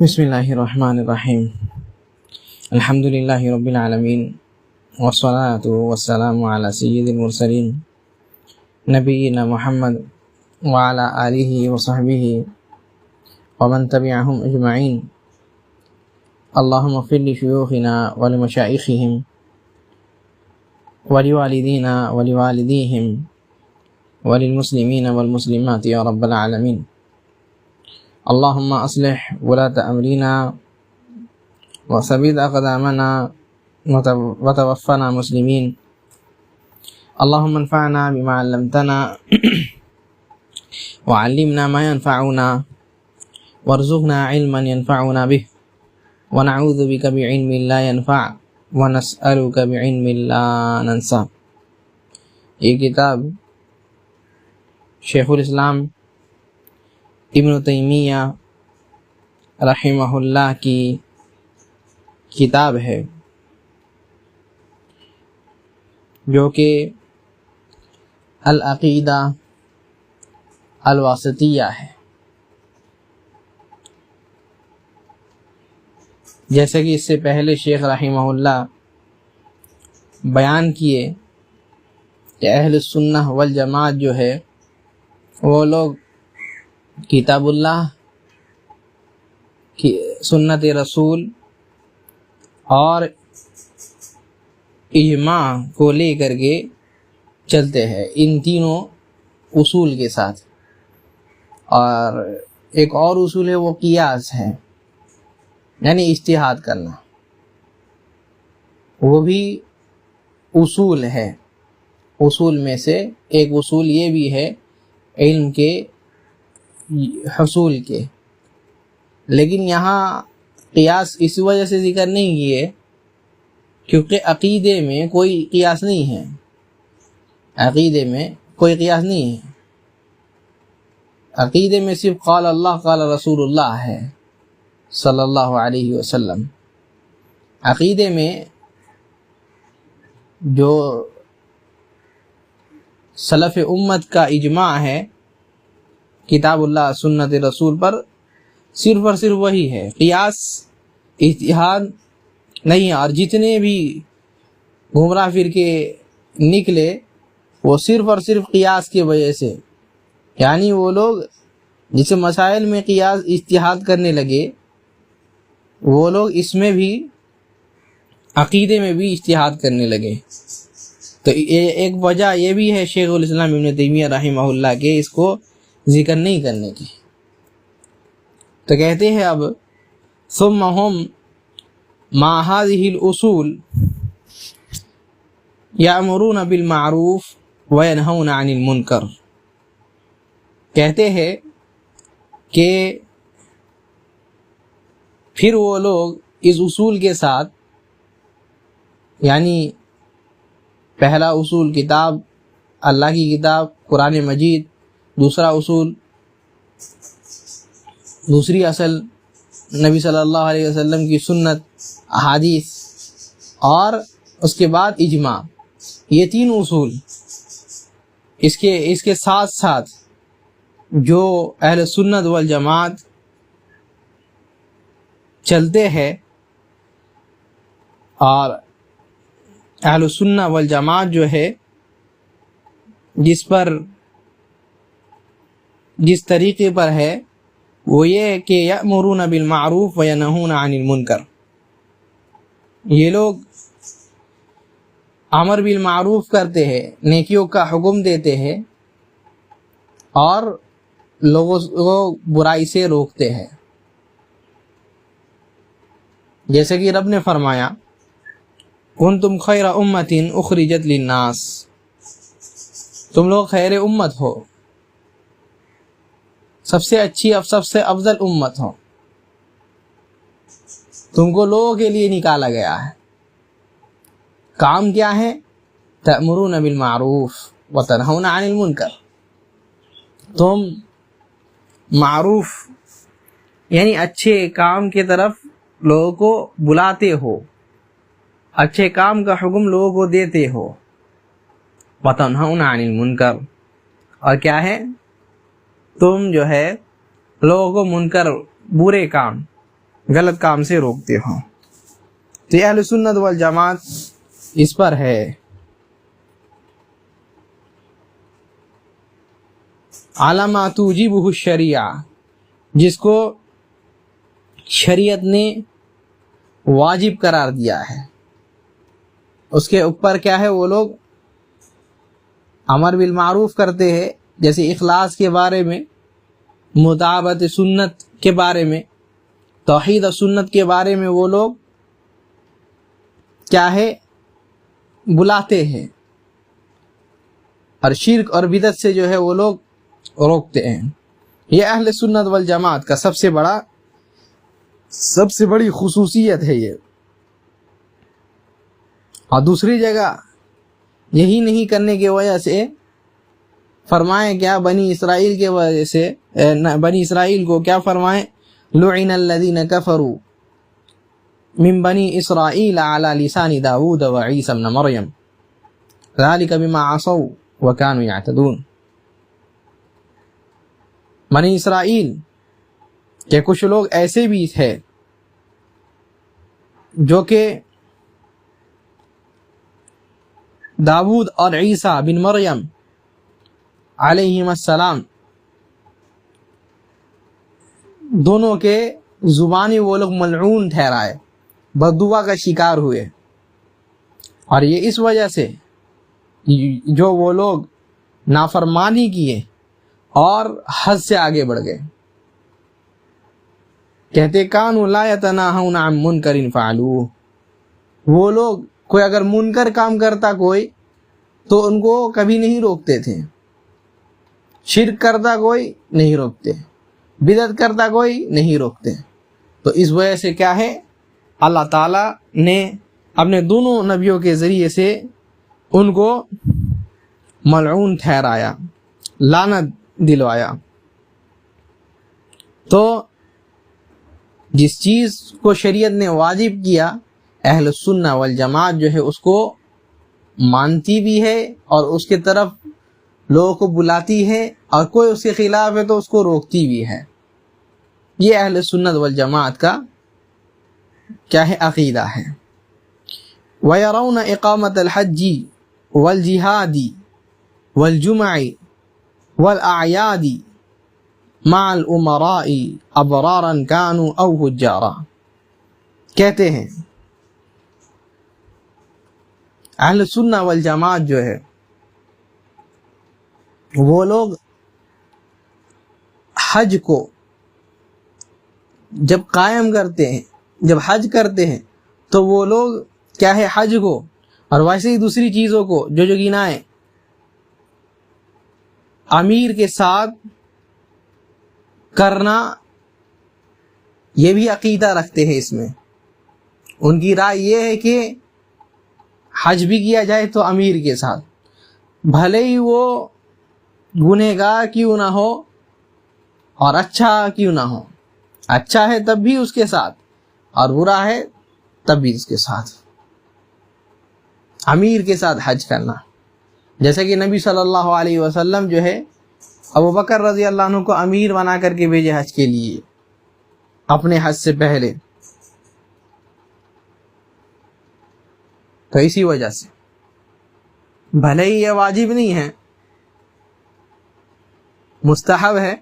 بسم اللہ الرحمن الرحیم الحمد للہ رب العالمین والصلاة والسلام علی سید المرسلین نبینا محمد وعلی آلہ وصحبہ ومن تبعہم اجمعین اللہم اغفر لشیوخنا ولمشائخہم ولوالدینا ولوالدیہم وللمسلمین والمسلمات یا رب العالمین اللہم اصلح ولاۃ امرنا وثبت اقدامنا وتوفنا مسلمین اللہم انفعنا بما علمتنا وعلمنا ما ينفعنا وارزقنا علما ينفعنا به ونعوذ بك بعلم لا ينفع ونسألك بعلم لا ننسى۔ یہ کتاب شیخ الاسلام ابن تیمیہ رحمہ اللہ کی کتاب ہے، جو کہ العقیدہ الواسطیہ ہے۔ جیسے کہ اس سے پہلے شیخ رحمہ اللہ بیان کیے کہ اہل السنہ والجماعت جو ہے وہ لوگ کتاب اللہ کی سنت رسول اور اجماع کو لے کر کے چلتے ہیں، ان تینوں اصول کے ساتھ۔ اور ایک اور اصول ہے وہ قیاس ہے، یعنی اجتہاد کرنا، وہ بھی اصول ہے۔ اصول میں سے ایک اصول یہ بھی ہے علم کے حصول کے، لیکن یہاں قیاس اس وجہ سے ذکر نہیں کیے کیونکہ عقیدے میں کوئی قیاس نہیں ہے، عقیدے میں کوئی قیاس نہیں ہے۔ عقیدے میں صرف قال اللہ قال رسول اللہ ہے صلی اللہ علیہ وسلم۔ عقیدے میں جو سلف امت کا اجماع ہے کتاب اللہ سنت رسول پر، صرف اور صرف وہی ہے، قیاس اجتہاد نہیں ہے۔ اور جتنے بھی گمراہ فرقے نکلے وہ صرف اور صرف قیاس کی وجہ سے، یعنی وہ لوگ جس مسائل میں قیاس اجتہاد کرنے لگے وہ لوگ اس میں بھی عقیدے میں بھی اجتہاد کرنے لگے۔ تو ایک وجہ یہ بھی ہے شیخ الاسلام ابن تیمیہ رحمہ اللہ کے اس کو ذکر نہیں کرنے کی۔ تو کہتے ہیں اب ثم هم مع هذه الاصول یأمرون بالمعروف وینہون عن المنکر۔ کہتے ہیں کہ پھر وہ لوگ اس اصول کے ساتھ، یعنی پہلا اصول کتاب اللہ کی کتاب قرآن مجید، دوسرا اصول دوسری اصل نبی صلی اللہ علیہ وسلم کی سنت احادیث، اور اس کے بعد اجماع، یہ تین اصول اس کے ساتھ ساتھ جو اہل سنت والجماعت چلتے ہیں، اور اہل سنت والجماعت جو ہے جس طریقے پر ہے وہ یہ کہ یأمرون بالمعروف وینہون عن المنکر۔ یہ لوگ امر بالمعروف کرتے ہیں، نیکیوں کا حکم دیتے ہیں، اور لوگوں کو برائی سے روکتے ہیں۔ جیسے کہ رب نے فرمایا کنتم خیر امۃ اخرجت للناس، تم لوگ خیر امت ہو، سب سے اچھی اب سب سے افضل امت ہو، تم کو لوگوں کے لیے نکالا گیا ہے۔ کام کیا ہے؟ تأمرون بالمعروف وتنہون عن المنکر۔ تم معروف یعنی اچھے کام کی طرف لوگوں کو بلاتے ہو، اچھے کام کا حکم لوگوں کو دیتے ہو، وتنہون عن المنکر، اور کیا ہے؟ تم جو ہے لوگوں کو منکر برے کام غلط کام سے روکتے ہوں. تو یہ اہل سنت والجماعت اس پر ہے. علامہ توجبہ الشریعہ، جس کو شریعت نے واجب قرار دیا ہے، اس کے اوپر کیا ہے، وہ لوگ امر بالمعروف کرتے ہیں، جیسے اخلاص کے بارے میں، مطابقت سنت کے بارے میں، توحید و سنت کے بارے میں وہ لوگ کیا ہے بلاتے ہیں، اور شرک اور بدعت سے جو ہے وہ لوگ روکتے ہیں. یہ اہل سنت والجماعت کا سب سے بڑی خصوصیت ہے یہ. اور دوسری جگہ یہی نہیں کرنے کی وجہ سے فرمائیں کیا، بنی اسرائیل کے وجہ سے، بنی اسرائیل کو کیا فرمائیں، لعن الذین کفروا من بنی اسرائیل علی لسان داود وعیسی ابن مریم ذلک بما عصوا وکانوا یعتدون. بنی اسرائیل کہ کچھ لوگ ایسے بھی تھے جو کہ داود اور عیسیٰ بن مریم علیہم السلام دونوں کے زبانی وہ لوگ ملعون ٹھہرائے، بددعا کا شکار ہوئے. اور یہ اس وجہ سے جو وہ لوگ نافرمانی کیے اور حد سے آگے بڑھ گئے. کہتے کانوا لا یتناہون عن منکر فعلوہ، وہ لوگ کوئی اگر منکر کام کرتا کوئی تو ان کو کبھی نہیں روکتے تھے، شرک کرتا کوئی نہیں روکتے، بدعت کرتا کوئی نہیں روکتے. تو اس وجہ سے کیا ہے، اللہ تعالیٰ نے اپنے دونوں نبیوں کے ذریعے سے ان کو ملعون ٹھہرایا، لعنت دلوایا. تو جس چیز کو شریعت نے واجب کیا، اہل سنہ والجماعت جو ہے اس کو مانتی بھی ہے اور اس کے طرف لوگوں کو بلاتی ہے، اور کوئی اس کے خلاف ہے تو اس کو روکتی بھی ہے. یہ اہل سنت والجماعت کا کیا ہے عقیدہ ہے. وَيَرَوْنَ إِقَامَةَ الْحَجِّ وَالْجِهَادِ وَالْجُمَعِ وَالْأَعْيَادِ مع الامراء ابرارا كانوا او فجارا. کہتے ہیں اہل سنہ والجماعت جو ہے وہ لوگ حج کو جب قائم کرتے ہیں، جب حج کرتے ہیں تو وہ لوگ کیا ہے حج کو اور ویسے ہی دوسری چیزوں کو جو گنائیں امیر کے ساتھ کرنا، یہ بھی عقیدہ رکھتے ہیں. اس میں ان کی رائے یہ ہے کہ حج بھی کیا جائے تو امیر کے ساتھ، بھلے ہی وہ گنہگار کیوں نہ ہو اور اچھا کیوں نہ ہو. اچھا ہے تب بھی اس کے ساتھ اور برا ہے تب بھی اس کے ساتھ، امیر کے ساتھ حج کرنا. جیسا کہ نبی صلی اللہ علیہ وسلم جو ہے ابو بکر رضی اللہ عنہ کو امیر بنا کر کے بھیجے حج کے لیے اپنے حج سے پہلے. تو اسی وجہ سے بھلے ہی یہ واجب نہیں ہے، مستحب ہے،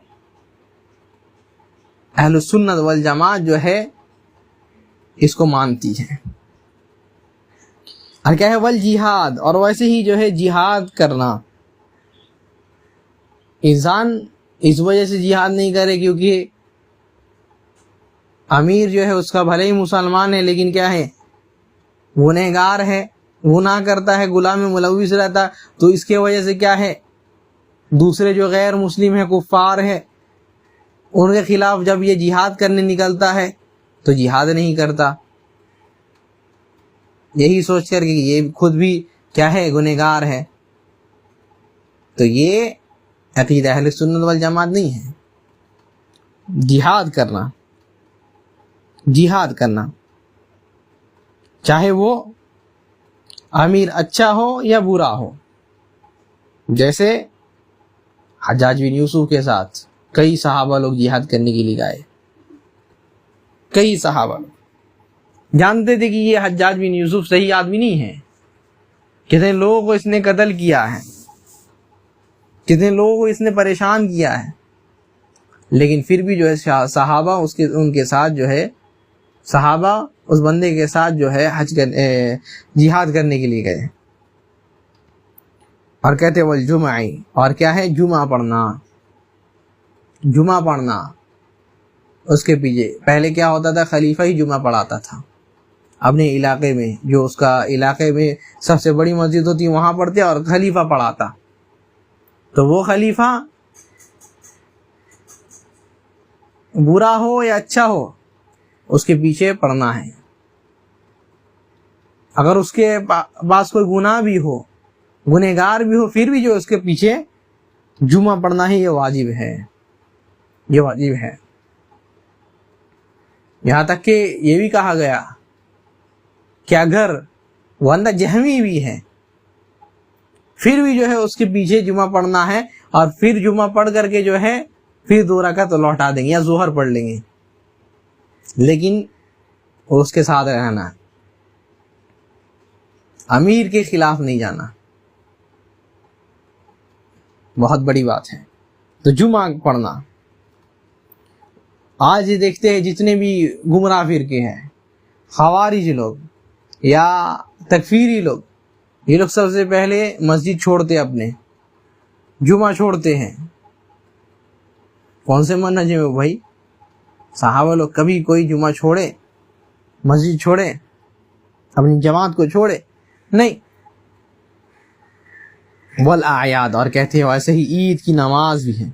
اہل سنت والجماعت جو ہے اس کو مانتی ہے. اور کیا ہے والجہاد، اور ویسے ہی جو ہے جہاد کرنا. انسان اس وجہ سے جہاد نہیں کرے کیونکہ امیر جو ہے اس کا بھلے ہی مسلمان ہے لیکن کیا ہے گنہگار ہے، گناہ کرتا ہے، غلام ملوث رہتا، تو اس کے وجہ سے کیا ہے دوسرے جو غیر مسلم ہیں، کفار ہے، ان کے خلاف جب یہ جہاد کرنے نکلتا ہے تو جہاد نہیں کرتا، یہی سوچ کر کہ یہ خود بھی کیا ہے گنہگار ہے. تو یہ عقیدہ اہل سنت والجماعت نہیں ہے. جہاد کرنا چاہے وہ امیر اچھا ہو یا برا ہو. جیسے حجاج بن یوسف کے ساتھ کئی صحابہ لوگ جہاد کرنے کے لیے گئے، کئی صحابہ جانتے تھے کہ یہ حجاج بن یوسف صحیح آدمی نہیں ہے، کتنے لوگوں کو اس نے قتل کیا ہے، کتنے لوگوں کو اس نے پریشان کیا ہے، لیکن پھر بھی جو ہے صحابہ ان کے ساتھ جو ہے، صحابہ اس بندے کے ساتھ جو ہے جہاد کرنے کے لیے گئے، اور کہتے والجمعہ، اور کیا ہے جمعہ پڑھنا، جمعہ پڑھنا۔ اس کے پیچھے پہلے کیا ہوتا تھا، خلیفہ ہی جمعہ پڑھاتا تھا اپنے علاقے میں، جو اس کا علاقے میں سب سے بڑی مسجد ہوتی وہاں پڑھتے، اور خلیفہ پڑھاتا، تو وہ خلیفہ برا ہو یا اچھا ہو اس کے پیچھے پڑھنا ہے، اگر اس کے پاس کوئی گناہ بھی ہو، گنہگار بھی ہو، پھر بھی جو اس کے پیچھے جمعہ پڑھنا ہے، یہ واجب ہے، یہ واجب ہے۔ یہاں تک کہ یہ بھی کہا گیا کہ اگر وہ بندہ جہمی بھی ہے پھر بھی جو ہے اس کے پیچھے جمعہ پڑھنا ہے، اور پھر جمعہ پڑھ کر کے جو ہے پھر 2 رکعت لوٹا دیں گے یا ظہر پڑھ لیں گے، لیکن اس کے ساتھ رہنا ہے، امیر کے خلاف نہیں جانا، بہت بڑی بات ہے۔ تو جمعہ پڑھنا، آج یہ دیکھتے ہیں جتنے بھی گمراہ فرقے ہیں، خوارج لوگ یا تکفیری لوگ، یہ لوگ سب سے پہلے مسجد چھوڑتے، اپنے جمعہ چھوڑتے ہیں۔ کون سے منہج میں بھائی؟ صحابہ لوگ کبھی کوئی جمعہ چھوڑے، مسجد چھوڑے، اپنی جماعت کو چھوڑے؟ نہیں۔ والاعیاد، اور کہتے ہیں ویسے ہی عید کی نماز بھی ہے،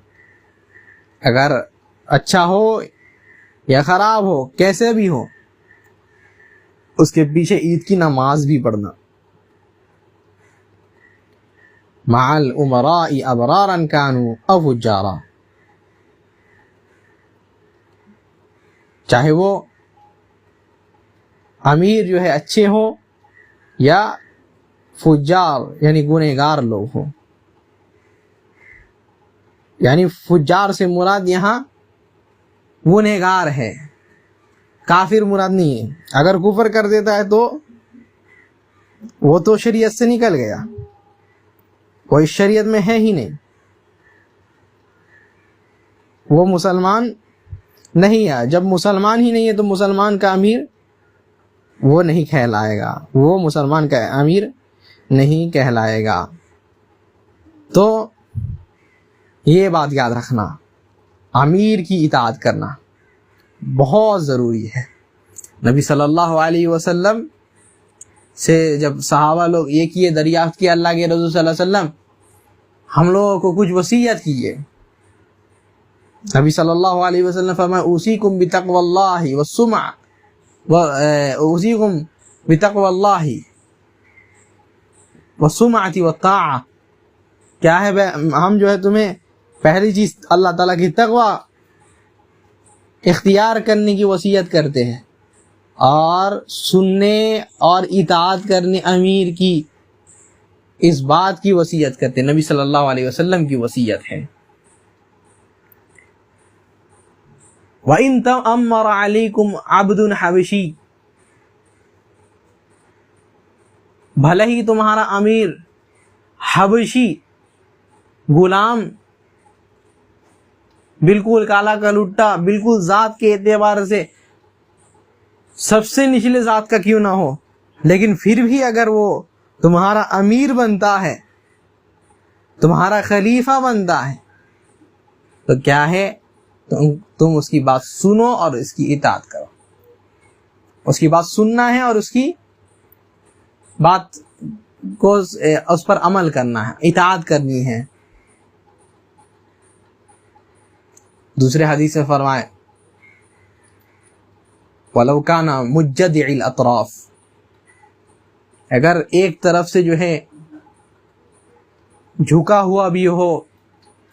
اگر اچھا ہو یا خراب ہو، کیسے بھی ہو، اس کے پیچھے عید کی نماز بھی پڑھنا۔ مع الامراء ابرارا كانوا او فجارا، چاہے وہ امیر جو ہے اچھے ہو یا فجار یعنی گنہگار لوگ ہوں، یعنی فجار سے مراد یہاں گنہگار ہے، کافر مراد نہیں ہے۔ اگر کفر کر دیتا ہے تو وہ تو شریعت سے نکل گیا، وہ اس شریعت میں ہے ہی نہیں، وہ مسلمان نہیں ہے۔ جب مسلمان ہی نہیں ہے تو مسلمان کا امیر وہ نہیں کہلائے گا، وہ مسلمان کا امیر نہیں کہلائے گا۔ تو یہ بات یاد رکھنا، امیر کی اطاعت کرنا بہت ضروری ہے۔ نبی صلی اللہ علیہ وسلم سے جب صحابہ لوگ ایک یہ دریافت کیا اللہ کے رسول صلی اللہ علیہ وسلم ہم لوگوں کو کچھ وصیت کیجیے، نبی صلی اللہ علیہ وسلم فرمایا اوصیکم بتقوی اللہ والسمع، اوصیکم بتقوی اللہ والسمعۃ والطاعہ، کیا ہے ہم جو ہے تمہیں پہلی چیز اللہ تعالیٰ کی تقوی اختیار کرنے کی وصیت کرتے ہیں، اور سننے اور اطاعت کرنے امیر کی، اس بات کی وصیت کرتے ہیں، نبی صلی اللہ علیہ وسلم کی وصیت ہے۔ وَإِن تَأَمَّرَ عَلَيْكُمْ عَبْدٌ حَبَشِيٌّ، بھلے ہی تمہارا امیر حبشی غلام، بالکل کالا کلوٹا، بالکل ذات کے اعتبار سے سب سے نچلے ذات کا کیوں نہ ہو، لیکن پھر بھی اگر وہ تمہارا امیر بنتا ہے، تمہارا خلیفہ بنتا ہے، تو کیا ہے، تم اس کی بات سنو اور اس کی اطاعت کرو۔ اس کی بات سننا ہے اور اس کی بات کو اس پر عمل کرنا ہے، اطاعت کرنی ہے۔ دوسرے حدیث میں فرمائے وَلَوْ كَانَ مُجَّدِعِ الْأَطْرَافِ، اگر ایک طرف سے جو ہے جھکا ہوا بھی ہو،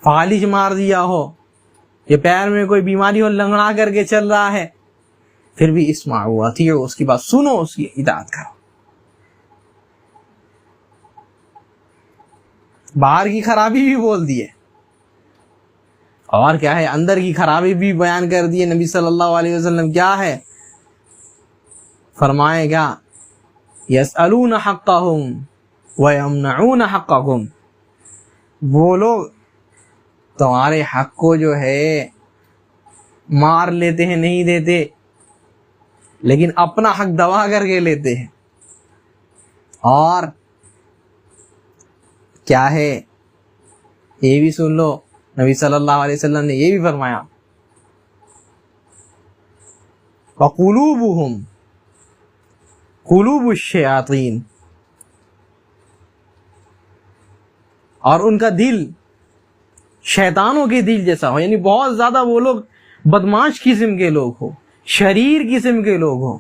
فالج مار دیا ہو، یہ پیر میں کوئی بیماری ہو، لنگڑا کر کے چل رہا ہے، پھر بھی اسمعوا واطیعوا، اس کی بات سنو، اس کی اطاعت کرو۔ باہر کی خرابی بھی بول دی ہے، اور کیا ہے اندر کی خرابی بھی بیان کر دی ہے۔ نبی صلی اللہ علیہ وسلم کیا ہے فرمائے گا یسألون حقہم ویمنعون حقہم، وہ لوگ تمہارے حق کو جو ہے مار لیتے ہیں، نہیں دیتے، لیکن اپنا حق دبا کر کے لیتے ہیں. اور کیا ہے یہ بھی سن لو، نبی صلی اللہ علیہ وسلم نے یہ بھی فرمایا وَقُلُوبُهُمْ قُلُوبُ الشَّيَاطِينَ، اور ان کا دل شیطانوں کے دل جیسا ہو، یعنی بہت زیادہ وہ لوگ بدماش قسم کے لوگ ہو، شریر قسم کے لوگ ہو.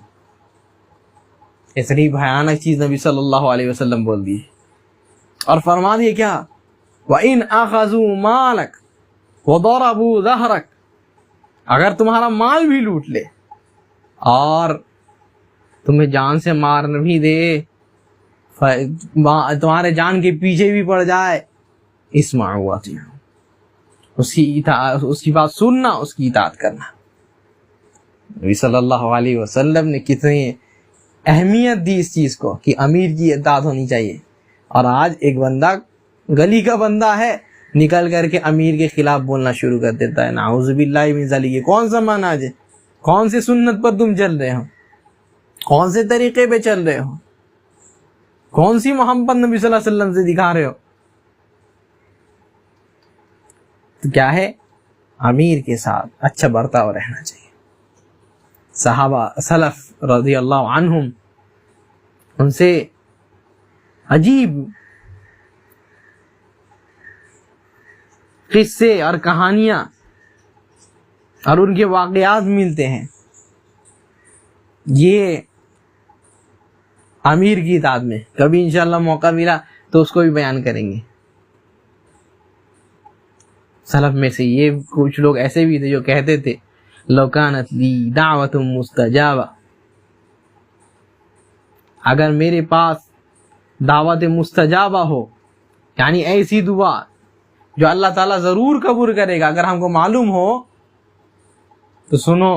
اتنی بھیانک چیز نبی صلی اللہ علیہ وسلم بول دی اور فرما دیے کیا وَإِنْ أَخَذُوا مَالَكَ وَضَرَبُوا ظَهْرَكَ، اگر تمہارا مال بھی لوٹ لے اور تمہیں جان سے مار بھی دے، تمہارے جان کے پیچھے بھی پڑ جائے، اسمعوا وَأَطِیعُوا، اس کی بات سننا، اس کی اطاعت کرنا. نبی صلی اللہ علیہ وسلم نے کتنی اہمیت دی اس چیز کو کہ امیر کی اطاعت ہونی چاہیے. اور آج ایک بندہ گلی کا بندہ ہے، نکل کر کے امیر کے خلاف بولنا شروع کر دیتا ہے. نعوذ باللہ من ذالک. یہ کون سا منہج ہے؟ کون سی سنت پر تم چل رہے ہو؟ کون سے طریقے پہ چل رہے ہو؟ کون سی محبت نبی صلی اللہ علیہ وسلم سے دکھا رہے ہو؟ تو کیا ہے، امیر کے ساتھ اچھا برتاؤ رہنا چاہیے. صحابہ سلف رضی اللہ عنہم، ان سے عجیب قصے اور کہانیاں اور ان کے واقعات ملتے ہیں. یہ امیر کی اطاعت میں کبھی انشاءاللہ موقع ملا تو اس کو بھی بیان کریں گے. سلف میں سے یہ کچھ لوگ ایسے بھی تھے جو کہتے تھے لو کانت لی دعوت مستجابہ، اگر میرے پاس دعوت مستجابہ ہو، یعنی ایسی دعا جو اللہ تعالیٰ ضرور قبول کرے گا، اگر ہم کو معلوم ہو تو سنو،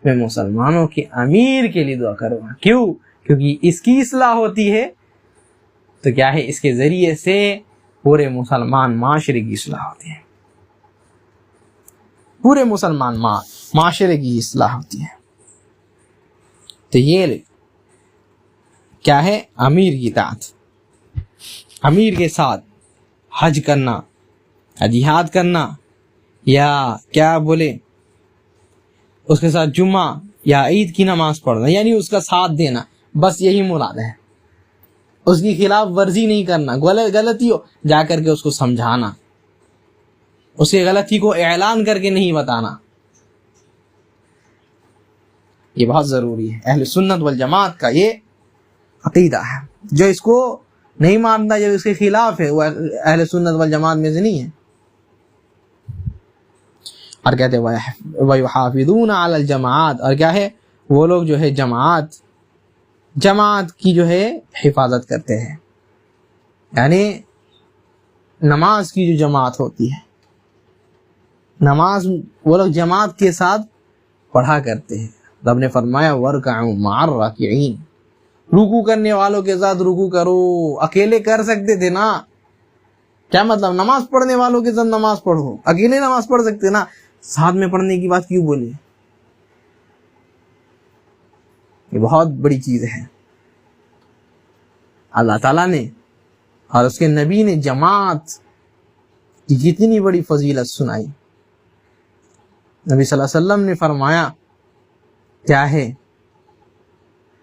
میں مسلمانوں کے امیر کے لیے دعا کروں گا. کیوں؟ کیونکہ اس کی اصلاح ہوتی ہے تو کیا ہے، اس کے ذریعے سے پورے مسلمان معاشرے کی اصلاح ہوتی ہے، پورے مسلمان معاشرے کی اصلاح ہوتی ہے. تو یہ کیا ہے، امیر کی اطاعت. امیر کے ساتھ حج کرنا، جہاد کرنا، یا کیا بولے اس کے ساتھ جمعہ یا عید کی نماز پڑھنا، یعنی اس کا ساتھ دینا، بس یہی مراد ہے. اس کی خلاف ورزی نہیں کرنا، غلطی ہو جا کر کے اس کو سمجھانا، اس کی غلطی کو اعلان کر کے نہیں بتانا. یہ بہت ضروری ہے. اہل سنت والجماعت کا یہ عقیدہ ہے. جو اس کو نہیں مانتا، جو اس کے خلاف ہے، وہ اہل سنت والجماعت میں سے نہیں ہے. اور کہتے ہیں وَيُحَافِظُونَ عَلَى الْجَمَاعَاتِ، اور کیا ہے، وہ لوگ جو ہے جماعت کی جو ہے حفاظت کرتے ہیں. یعنی نماز کی جو جماعت ہوتی ہے، نماز وہ لوگ جماعت کے ساتھ پڑھا کرتے ہیں. رب نے فرمایا وَارْكَعُوا مَعَ الرَّاكِعِينَ، رکوع کرنے والوں کے ساتھ رکوع کرو. اکیلے کر سکتے تھے نا، کیا مطلب نماز پڑھنے والوں کے ساتھ نماز پڑھو، اکیلے نماز پڑھ سکتے نا، ساتھ میں پڑھنے کی بات کیوں بولے؟ یہ بہت بڑی چیز ہے. اللہ تعالیٰ نے اور اس کے نبی نے جماعت کی جتنی بڑی فضیلت سنائی. نبی صلی اللہ علیہ وسلم نے فرمایا کیا ہے،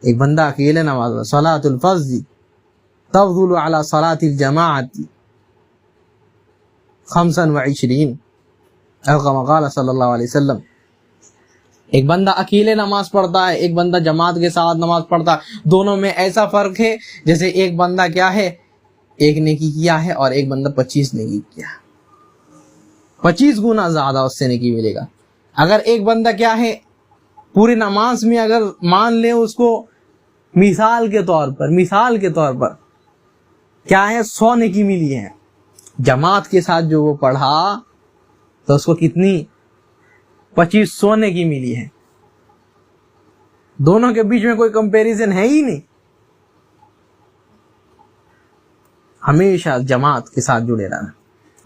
ایک بندہ اکیلے نماز میں صلاۃ الفضل تفضل علی صلاۃ الجماعت 25 او کما قال صلی اللہ علیہ وسلم. ایک بندہ اکیلے نماز پڑھتا ہے، ایک بندہ جماعت کے ساتھ نماز پڑھتا ہے، دونوں میں ایسا فرق ہے جیسے ایک بندہ کیا ہے، ایک نیکی کیا ہے اور ایک بندہ 25 نیکی کیا، 25 گنا زیادہ اس سے نیکی ملے گا. اگر ایک بندہ کیا ہے پوری نماز میں اگر مان لے اس کو مثال کے طور پر کیا ہے 100 نیکی ملی ہے، جماعت کے ساتھ جو وہ پڑھا تو اس کو کتنی 2500 نیکی ملی ہے. دونوں کے بیچ میں کوئی کمپیریزن ہے ہی نہیں. ہمیشہ جماعت کے ساتھ جڑے رہنا.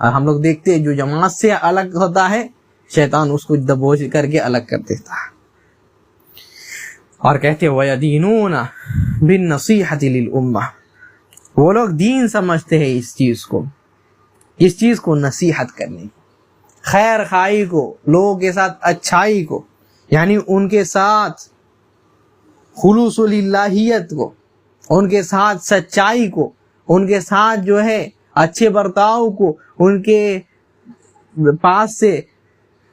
اور ہم لوگ دیکھتے ہیں جو جماعت سے الگ ہوتا ہے شیطان اس کو دبوچ کر کے الگ کر دیتا ہے. اور کہتے ہیں وَيَدِينُونَ بِالنَّصِيحَةِ لِلْأُمَّةِ. وہ لوگ دین سمجھتے ہیں اس چیز کو نصیحت کرنے، خیر خواہی کو، لوگوں کے ساتھ اچھائی کو، یعنی ان کے ساتھ خلوص الہیت کو، ان کے ساتھ سچائی کو، ان کے ساتھ جو ہے اچھے برتاؤ کو، ان کے پاس سے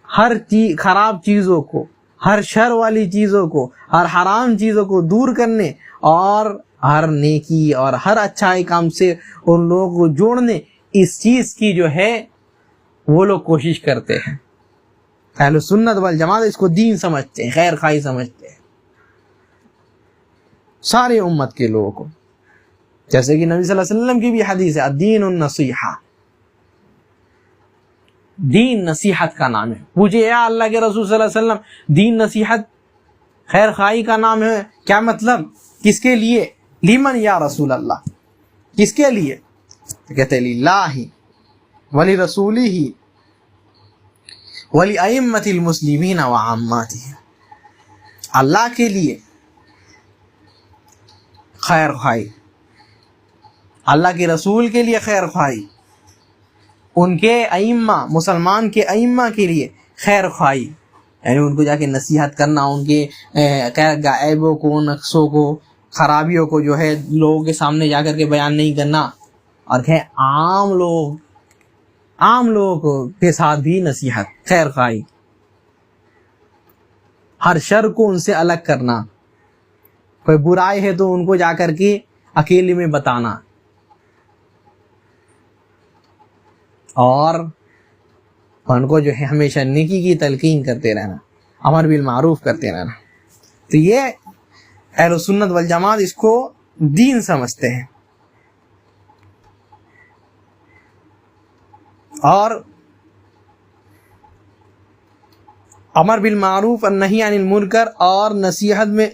ہر خراب چیزوں کو، ہر شر والی چیزوں کو، ہر حرام چیزوں کو دور کرنے اور ہر نیکی اور ہر اچھائی کام سے ان لوگوں کو جوڑنے، اس چیز کی جو ہے وہ لوگ کوشش کرتے ہیں. اہل سنت والجماعت اس کو دین سمجھتے ہیں، خیر خواہی سمجھتے ہیں سارے امت کے لوگوں کو. جیسے کہ نبی صلی اللہ علیہ وسلم کی بھی حدیث ہے الدین النصیحہ، دین نصیحت کا نام ہے. پوچھے یا اللہ کے رسول صلی اللہ علیہ وسلم دین نصیحت خیر خواہی کا نام ہے، کیا مطلب؟ کس کے لیے؟ لیمن یا رسول اللہ، کس کے لیے؟ کہتے للہ ولرسولہ ولائمۃ المسلمین وعاماتہ. اللہ کے لیے خیر خواہی، اللہ کے رسول کے لیے خیر خواہی، ان کے ائمہ، مسلمان کے ائمہ کے لیے خیر خواہی، یعنی ان کو جا کے نصیحت کرنا، ان کے عیبوں کو، نقصوں کو، خرابیوں کو جو ہے لوگوں کے سامنے جا کر کے بیان نہیں کرنا. اور کہ عام لوگوں کے ساتھ بھی نصیحت، خیر خواہی، ہر شر کو ان سے الگ کرنا، کوئی برائی ہے تو ان کو جا کر کے اکیلے میں بتانا، اور ان کو جو ہے ہمیشہ نیکی کی تلقین کرتے رہنا، امر بالمعروف کرتے رہنا. تو یہ اہل سنت والجماعت اس کو دین سمجھتے ہیں. اور امر بالمعروف اور نہی عن المنکر اور نصیحت میں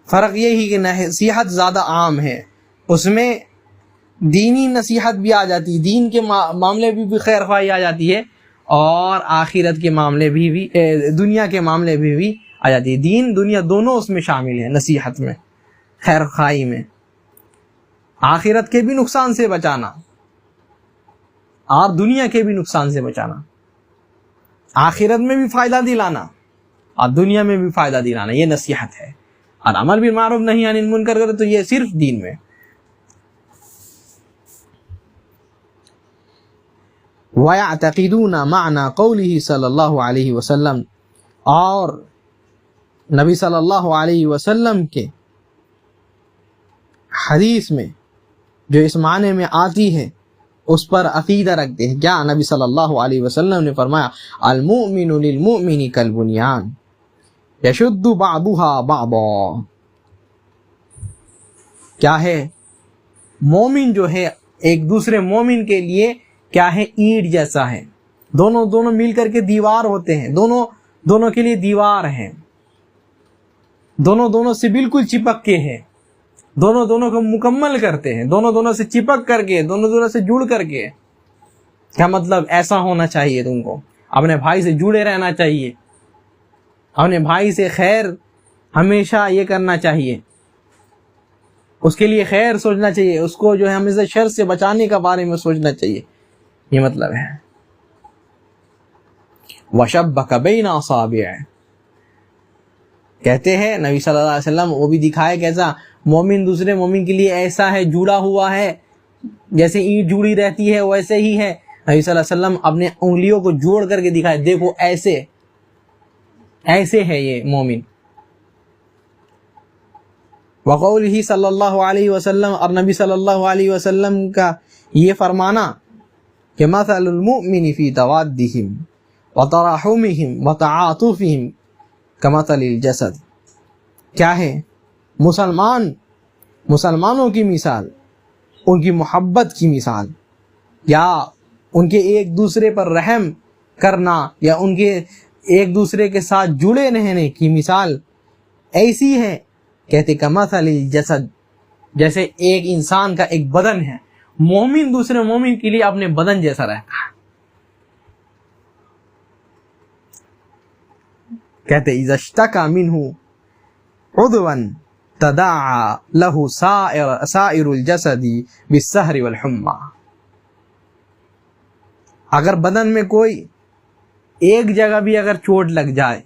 فرق یہی کہ نصیحت زیادہ عام ہے، اس میں دینی نصیحت بھی آ جاتی ہے، دین کے معاملے بھی خیر خواہی آ جاتی ہے، اور آخرت کے معاملے بھی دنیا کے معاملے بھی آ جاتی ہے. دین دنیا دونوں اس میں شامل ہیں، نصیحت میں، خیر خواہی میں. آخرت کے بھی نقصان سے بچانا اور دنیا کے بھی نقصان سے بچانا، آخرت میں بھی فائدہ دلانا اور دنیا میں بھی فائدہ دلانا، یہ نصیحت ہے. اور امر بالمعروف نہی عن المنکر کرے تو یہ صرف دین میں. وَيَعْتَقِدُونَ مَعْنَى قَوْلِهِ صلی اللہ علیہ وسلم، اور نبی صلی اللہ علیہ وسلم کے حدیث میں جو اس معنی میں آتی ہے اس پر عقیدہ رکھتے ہیں. کیا؟ نبی صلی اللہ علیہ وسلم نے فرمایا المؤمن للمؤمن کالبنیان یشد بعضها بعضا. کیا ہے؟ مومن جو ہے ایک دوسرے مومن کے لیے کیا ہے؟ اینٹ جیسا ہے. دونوں مل کر کے دیوار ہوتے ہیں، دونوں کے لیے دیوار ہیں، دونوں سے بالکل چپک کے ہیں، دونوں کو مکمل کرتے ہیں، دونوں سے چپک کر کے، دونوں سے جڑ کر کے. کیا مطلب؟ ایسا ہونا چاہیے، تم کو اپنے بھائی سے جڑے رہنا چاہیے، اپنے بھائی سے خیر ہمیشہ یہ کرنا چاہیے، اس کے لیے خیر سوچنا چاہیے، اس کو جو ہے ہمیشہ شر سے بچانے کا بارے میں سوچنا چاہیے. یہ مطلب ہے. وَشَبَّكَ بَيْنَ أَصَابِعِهِ، کہتے ہیں نبی صلی اللہ علیہ وسلم وہ بھی دکھائے کیسا مومن دوسرے مومن کے لیے ایسا ہے، جڑا ہوا ہے، جیسے اینٹ جڑی رہتی ہے ویسے ہی ہے. نبی صلی اللہ علیہ وسلم اپنے انگلیوں کو جوڑ کر کے دکھائے، دیکھو ایسے ہے یہ مومن. وقولہ صلی اللہ علیہ وسلم، اور نبی صلی اللہ علیہ وسلم کا یہ فرمانا کہ مثل المؤمن فی توادہم وتراحمہم وتعاطفہم کمثل الجسد. کیا ہے؟ مسلمانوں کی مثال، ان کی محبت کی مثال، یا ان کے ایک دوسرے پر رحم کرنا، یا ان کے ایک دوسرے کے ساتھ جڑے رہنے کی مثال ایسی ہے کہتے کمثل الجسد، جیسے ایک انسان کا ایک بدن ہے، مومن دوسرے مومن کے لیے اپنے بدن جیسا رہتا ہے. کہتے اذا اشتکى منه عضوا تداعى له سائر الجسد بالسهر والحمى. اگر بدن میں کوئی ایک جگہ بھی اگر چوٹ لگ جائے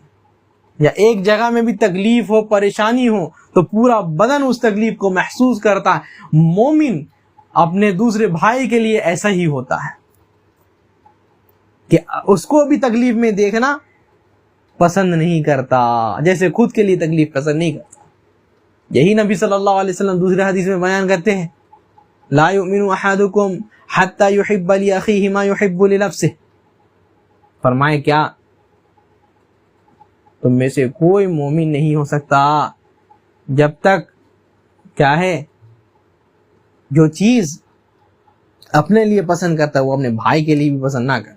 یا ایک جگہ میں بھی تکلیف ہو، پریشانی ہو، تو پورا بدن اس تکلیف کو محسوس کرتا ہے. مومن اپنے دوسرے بھائی کے لیے ایسا ہی ہوتا ہے کہ اس کو بھی تکلیف میں دیکھنا پسند نہیں کرتا، جیسے خود کے لیے تکلیف پسند نہیں کرتا. یہی نبی صلی اللہ علیہ وسلم دوسرے حدیث میں بیان کرتے ہیں، لا یؤمن احدکم حتی یحب لاخیہ ما یحب لنفسہ. فرمائے کیا تم میں سے کوئی مومن نہیں ہو سکتا جب تک کیا ہے جو چیز اپنے لیے پسند کرتا ہے وہ اپنے بھائی کے لیے بھی پسند نہ کرے.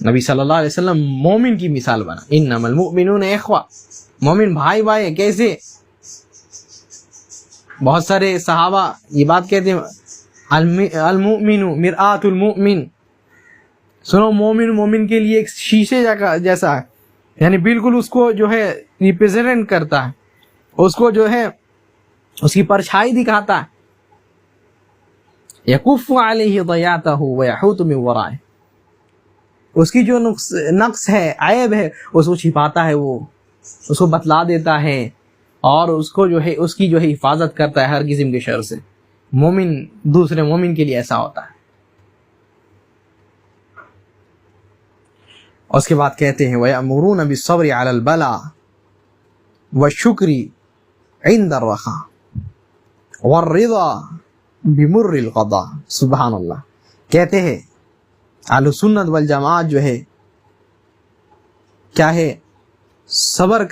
نبی صلی اللہ علیہ وسلم مومن کی مثال بنا، انما المؤمنون اخوہ، مومن بھائی بھائی. کیسے؟ بہت سارے صحابہ یہ بات کہتے ہیں المؤمن مرآۃ المؤمن. سنو، مومن مومن کے لیے ایک شیشے جیسا ہے، یعنی بالکل اس کو جو ہے ریپرزینٹ کرتا ہے، اس کو جو ہے اس کی پرچھائی دکھاتا ہے. یکف علیہ ضیاعتہ ویحوط من ورائہ، اس کی جو نقص ہے، عیب ہے، اس کو چھپاتا ہے، وہ اس کو بتلا دیتا ہے، اور اس کو جو ہے اس کی جو ہے حفاظت کرتا ہے ہر قسم کے شر سے. مومن دوسرے مومن کے لیے ایسا ہوتا ہے. اس کے بعد کہتے ہیں وَيَأْمُرُونَ بِالصَّبْرِ عَلَى الْبَلَاءِ وَالشُّكْرِ عِنْدَ الرَّخَاءِ وَالرِّضَى بِمُرِّ الْقَضَاءِ. سبحان اللہ. کہتے ہیں اہل سنت والجماعت جو ہے کیا ہے، صبر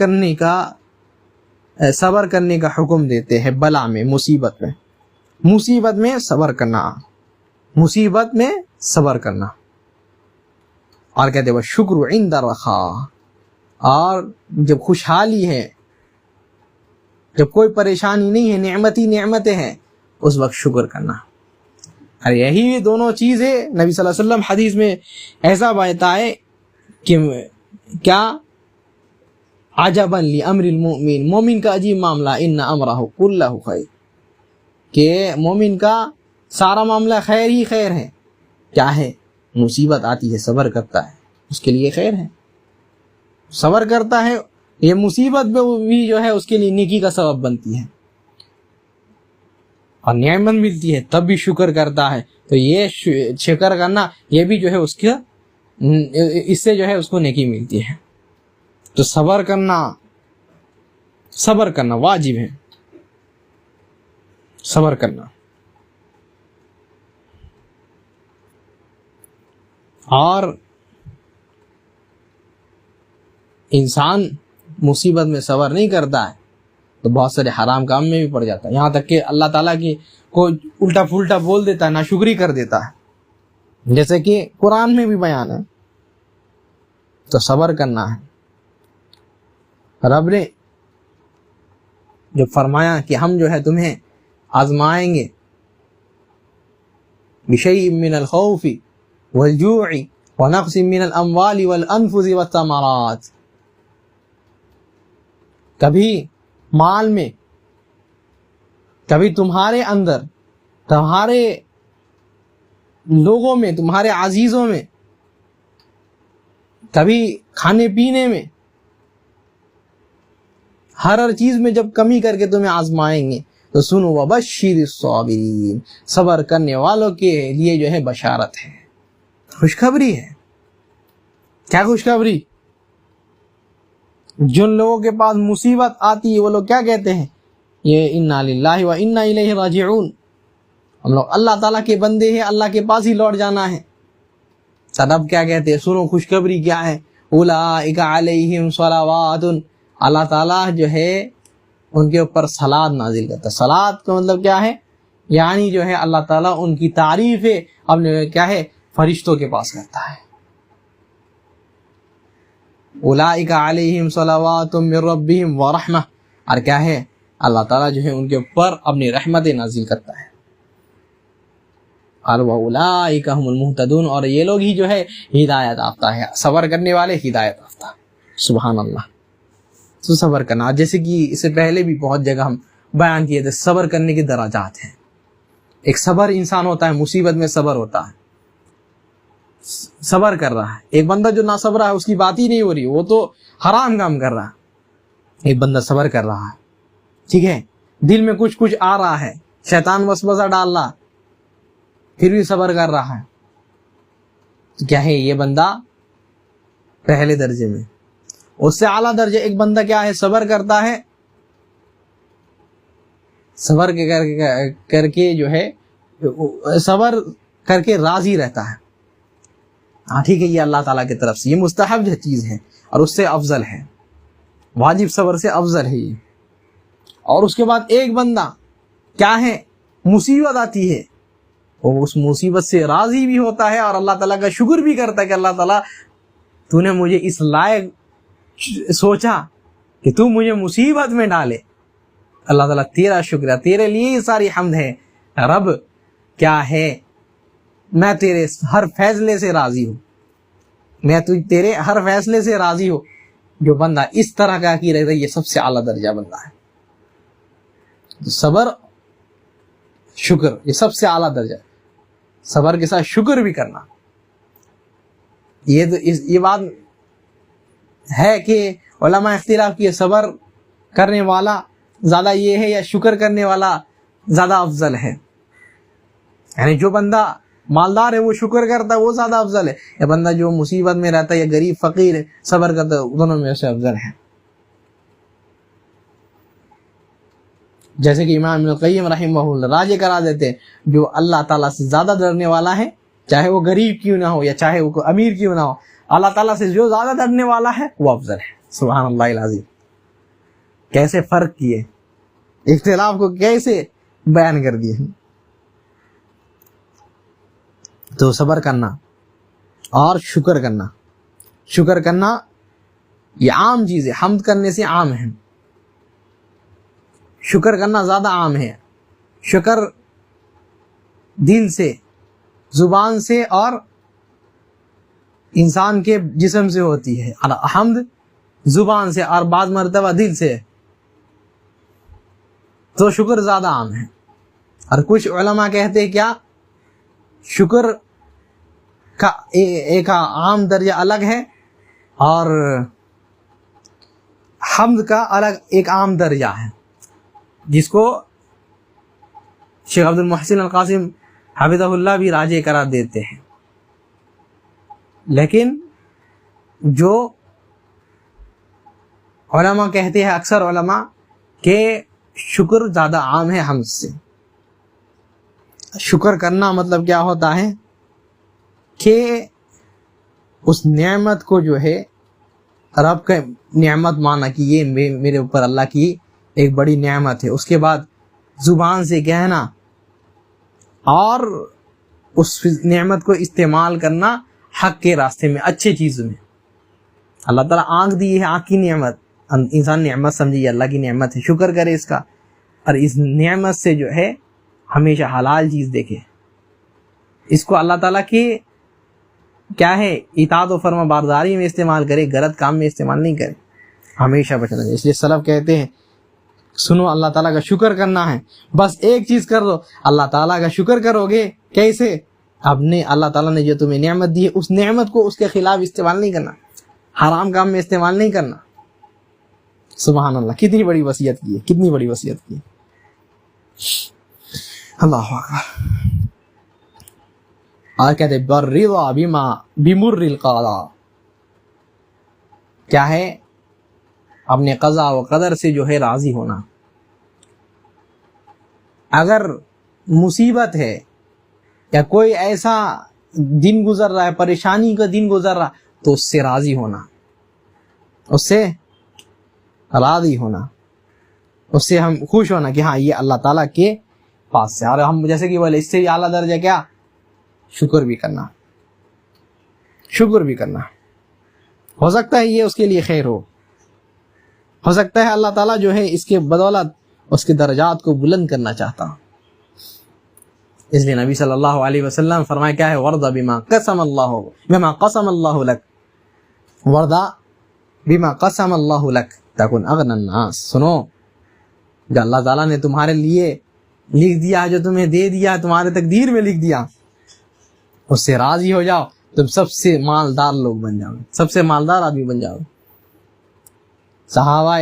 کرنے کا حکم دیتے ہیں بلا میں، مصیبت میں صبر کرنا، مصیبت میں صبر کرنا. اور کہتے ہیں وہ شکر عند الرخاء، اور جب خوشحالی ہے، جب کوئی پریشانی نہیں ہے، نعمتیں ہیں، اس وقت شکر کرنا. اور یہی دونوں چیزیں نبی صلی اللہ علیہ وسلم حدیث میں ایسا بتائے کہ کیا عجبا لامر المؤمن، مومن کا عجیب معاملہ، ان امرہ کلہ خیر، کہ مومن کا سارا معاملہ خیر ہی خیر ہے. کیا ہے؟ مصیبت آتی ہے صبر کرتا ہے، اس کے لیے خیر ہے، صبر کرتا ہے، یہ مصیبت بھی جو ہے اس کے لیے نیکی کا سبب بنتی ہے، اور نعمت ملتی ہے تب بھی شکر کرتا ہے. تو یہ شکر کرنا یہ بھی جو ہے اس کا، اس سے جو ہے اس کو نیکی ملتی ہے. تو صبر کرنا واجب ہے، صبر کرنا. اور انسان مصیبت میں صبر نہیں کرتا ہے تو بہت سارے حرام کام میں بھی پڑ جاتا ہے، یہاں تک کہ اللہ تعالیٰ کی کو الٹا پھلٹا بول دیتا ہے، ناشکری کر دیتا ہے، جیسے کہ قرآن میں بھی بیان ہے. تو صبر کرنا ہے. رب نے جو فرمایا کہ ہم جو ہے تمہیں آزمائیں گے بشیء من الخوف والجوع ونقص من الاموال والانفس والثمرات، کبھی مال میں، کبھی تمہارے اندر، تمہارے لوگوں میں، تمہارے عزیزوں میں، کبھی کھانے پینے میں، ہر چیز میں جب کمی کر کے تمہیں آزمائیں گے. تو سنو وبشر الصابرین، صبر کرنے والوں کے لیے جو ہے بشارت ہے، خوشخبری ہے. کیا خوشخبری؟ جن لوگوں کے پاس مصیبت آتی ہے وہ لوگ کیا کہتے ہیں؟ یہ انا للہ و انا الیہ راجعون، ہم لوگ اللہ تعالیٰ کے بندے ہیں، اللہ کے پاس ہی لوٹ جانا ہے. تب کیا کہتے ہیں؟ سنو خوشخبری کیا ہے. اولئک علیہم صلوات، اللہ تعالیٰ جو ہے ان کے اوپر صلات نازل کرتا ہے. صلات کا مطلب کیا ہے؟ یعنی جو ہے اللہ تعالیٰ ان کی تعریف ہے اپنے کیا ہے فرشتوں کے پاس کرتا ہے. اولئک علیہم صلوات من ربہم ورحمہ، اور کیا ہے اللہ تعالیٰ جو ہے ان کے اوپر اپنی رحمت نازل کرتا ہے. اور وَأُولَٰئِكَ هُمُ الْمُهْتَدُونَ، اور یہ لوگ ہی جو ہے ہدایت یافتہ ہے، صبر کرنے والے ہدایت یافتہ. سبحان اللہ. تو صبر کرنا، جیسے کہ اس سے پہلے بھی بہت جگہ ہم بیان کیے تھے، صبر کرنے کے درجات ہیں. ایک صبر انسان ہوتا ہے، مصیبت میں صبر ہوتا ہے، صبر کر رہا ہے. ایک بندہ جو نہ صبر ہے اس کی بات ہی نہیں ہو رہی، وہ تو حرام کام کر رہا ہے. ایک بندہ صبر کر رہا ہے، ٹھیک ہے، دل میں کچھ آ رہا ہے، شیطان وسوسہ ڈال رہا، پھر بھی صبر کر رہا ہے، تو کیا ہے یہ بندہ پہلے درجے میں. اس سے اعلیٰ درجہ ایک بندہ کیا ہے، صبر کرتا ہے، صبر کر کے جو ہے صبر کر کے راضی رہتا ہے. ہاں ٹھیک ہے، یہ اللہ تعالیٰ کی طرف سے یہ مستحب چیز ہے اور اس سے افضل ہے، واجب صبر سے افضل ہے یہ. اور اس کے بعد ایک بندہ کیا ہے، مصیبت آتی ہے، وہ اس مصیبت سے راضی بھی ہوتا ہے اور اللہ تعالیٰ کا شکر بھی کرتا ہے کہ اللہ تعالیٰ تو نے مجھے اس لائق سوچا کہ تو مجھے مصیبت میں ڈالے. اللہ تعالیٰ تیرا شکر ہے، تیرے لیے یہ ساری حمد ہے رب. کیا ہے، میں تیرے ہر فیصلے سے راضی ہوں، میں تیرے ہر فیصلے سے راضی ہوں. جو بندہ اس طرح کا کی رہتا ہے یہ سب سے اعلیٰ درجہ بندہ ہے. صبر شکر یہ سب سے اعلیٰ درجہ، صبر کے ساتھ شکر بھی کرنا. یہ بات ہے کہ علماء اختلاف کیے، صبر کرنے والا زیادہ یہ ہے یا شکر کرنے والا زیادہ افضل ہے. یعنی جو بندہ مالدار ہے وہ شکر کرتا ہے وہ زیادہ افضل ہے، یا بندہ جو مصیبت میں رہتا ہے یا غریب فقیر ہے صبر کرتا ہے، دونوں میں سے افضل ہے. جیسے کہ امام ابن القیم رحمہ اللہ راجع کرا دیتے ہیں، جو اللہ تعالیٰ سے زیادہ ڈرنے والا ہے، چاہے وہ غریب کیوں نہ ہو یا چاہے وہ امیر کیوں نہ ہو، اللہ تعالیٰ سے جو زیادہ ڈرنے والا ہے وہ افضل ہے. سبحان اللہ العظیم. کیسے فرق کیے، اختلاف کو کیسے بیان کر دیے. تو صبر کرنا اور شکر کرنا، شکر کرنا یہ عام چیز ہے، حمد کرنے سے عام ہے، شکر کرنا زیادہ عام ہے. شکر دل سے، زبان سے اور انسان کے جسم سے ہوتی ہے، اور حمد زبان سے اور بعض مرتبہ دل سے. تو شکر زیادہ عام ہے. اور کچھ علماء کہتے ہیں کیا، شکر کا ایک عام درجہ الگ ہے اور حمد کا الگ ایک عام درجہ ہے، جس کو شیخ عبد المحسن القاسم حفظہ اللہ بھی راجع قرار دیتے ہیں. لیکن جو علماء کہتے ہیں، اکثر علماء، کہ شکر زیادہ عام ہے حمد سے. شکر کرنا مطلب کیا ہوتا ہے کہ اس نعمت کو جو ہے رب کا نعمت مانا کہ یہ میرے اوپر اللہ کی ایک بڑی نعمت ہے، اس کے بعد زبان سے کہنا اور اس نعمت کو استعمال کرنا حق کے راستے میں، اچھے چیزوں میں. اللہ تعالیٰ آنکھ دی ہے، آنکھ کی نعمت، انسان نعمت سمجھے اللہ کی نعمت ہے، شکر کرے اس کا، اور اس نعمت سے جو ہے ہمیشہ حلال چیز دیکھے، اس کو اللہ تعالیٰ کی کیا ہے اطاعت و فرما برداری میں استعمال کرے، غلط کام میں استعمال نہیں کرے، ہمیشہ بچنا چاہیے. اس لیے سلف کہتے ہیں سنو اللہ تعالیٰ کا شکر کرنا ہے، بس ایک چیز کر دو، اللہ تعالیٰ کا شکر کرو گے کیسے، اللہ تعالیٰ نے جو تمہیں نعمت دی ہے اس نعمت کو اس کے خلاف استعمال نہیں کرنا، حرام کام میں استعمال نہیں کرنا. سبحان اللہ، کتنی بڑی وصیت کی ہے، کتنی بڑی وصیت کی ہے. اللہ اکبر. اور کہتے بالرضا بما بمر القضاء، کیا ہے اپنے قضاء و قدر سے جو ہے راضی ہونا. اگر مصیبت ہے یا کوئی ایسا دن گزر رہا ہے، پریشانی کا دن گزر رہا، تو اس سے راضی ہونا، اس سے راضی ہونا، اس سے ہم خوش ہونا کہ ہاں یہ اللہ تعالیٰ کے پاس سے. اور ہم جیسے کہ بولے اس سے اعلیٰ درجہ کیا، شکر بھی کرنا، شکر بھی کرنا. ہو سکتا ہے یہ اس کے لیے خیر ہو سکتا ہے اللہ تعالیٰ جو ہے اس کے بدولت اس کے درجات کو بلند کرنا چاہتا ہوں. اس لیے نبی صلی اللہ علیہ وسلم فرمایا کیا ہے، وَرْضَ بِمَا قَسَمَ اللَّهُ لَكَ، وَرْضَ بِمَا قَسَمَ اللَّهُ لَكَ تَكُنْ أَغْنَى النَّاسِ. سنو، جو اللہ تعالیٰ نے تمہارے لیے لکھ دیا، جو تمہیں دے دیا، تمہارے تقدیر میں لکھ دیا، اس سے راضی ہو جاؤ، تم سب سے مالدار لوگ بن جاؤ، سب سے مالدار آدمی بن جاؤ. صحابہ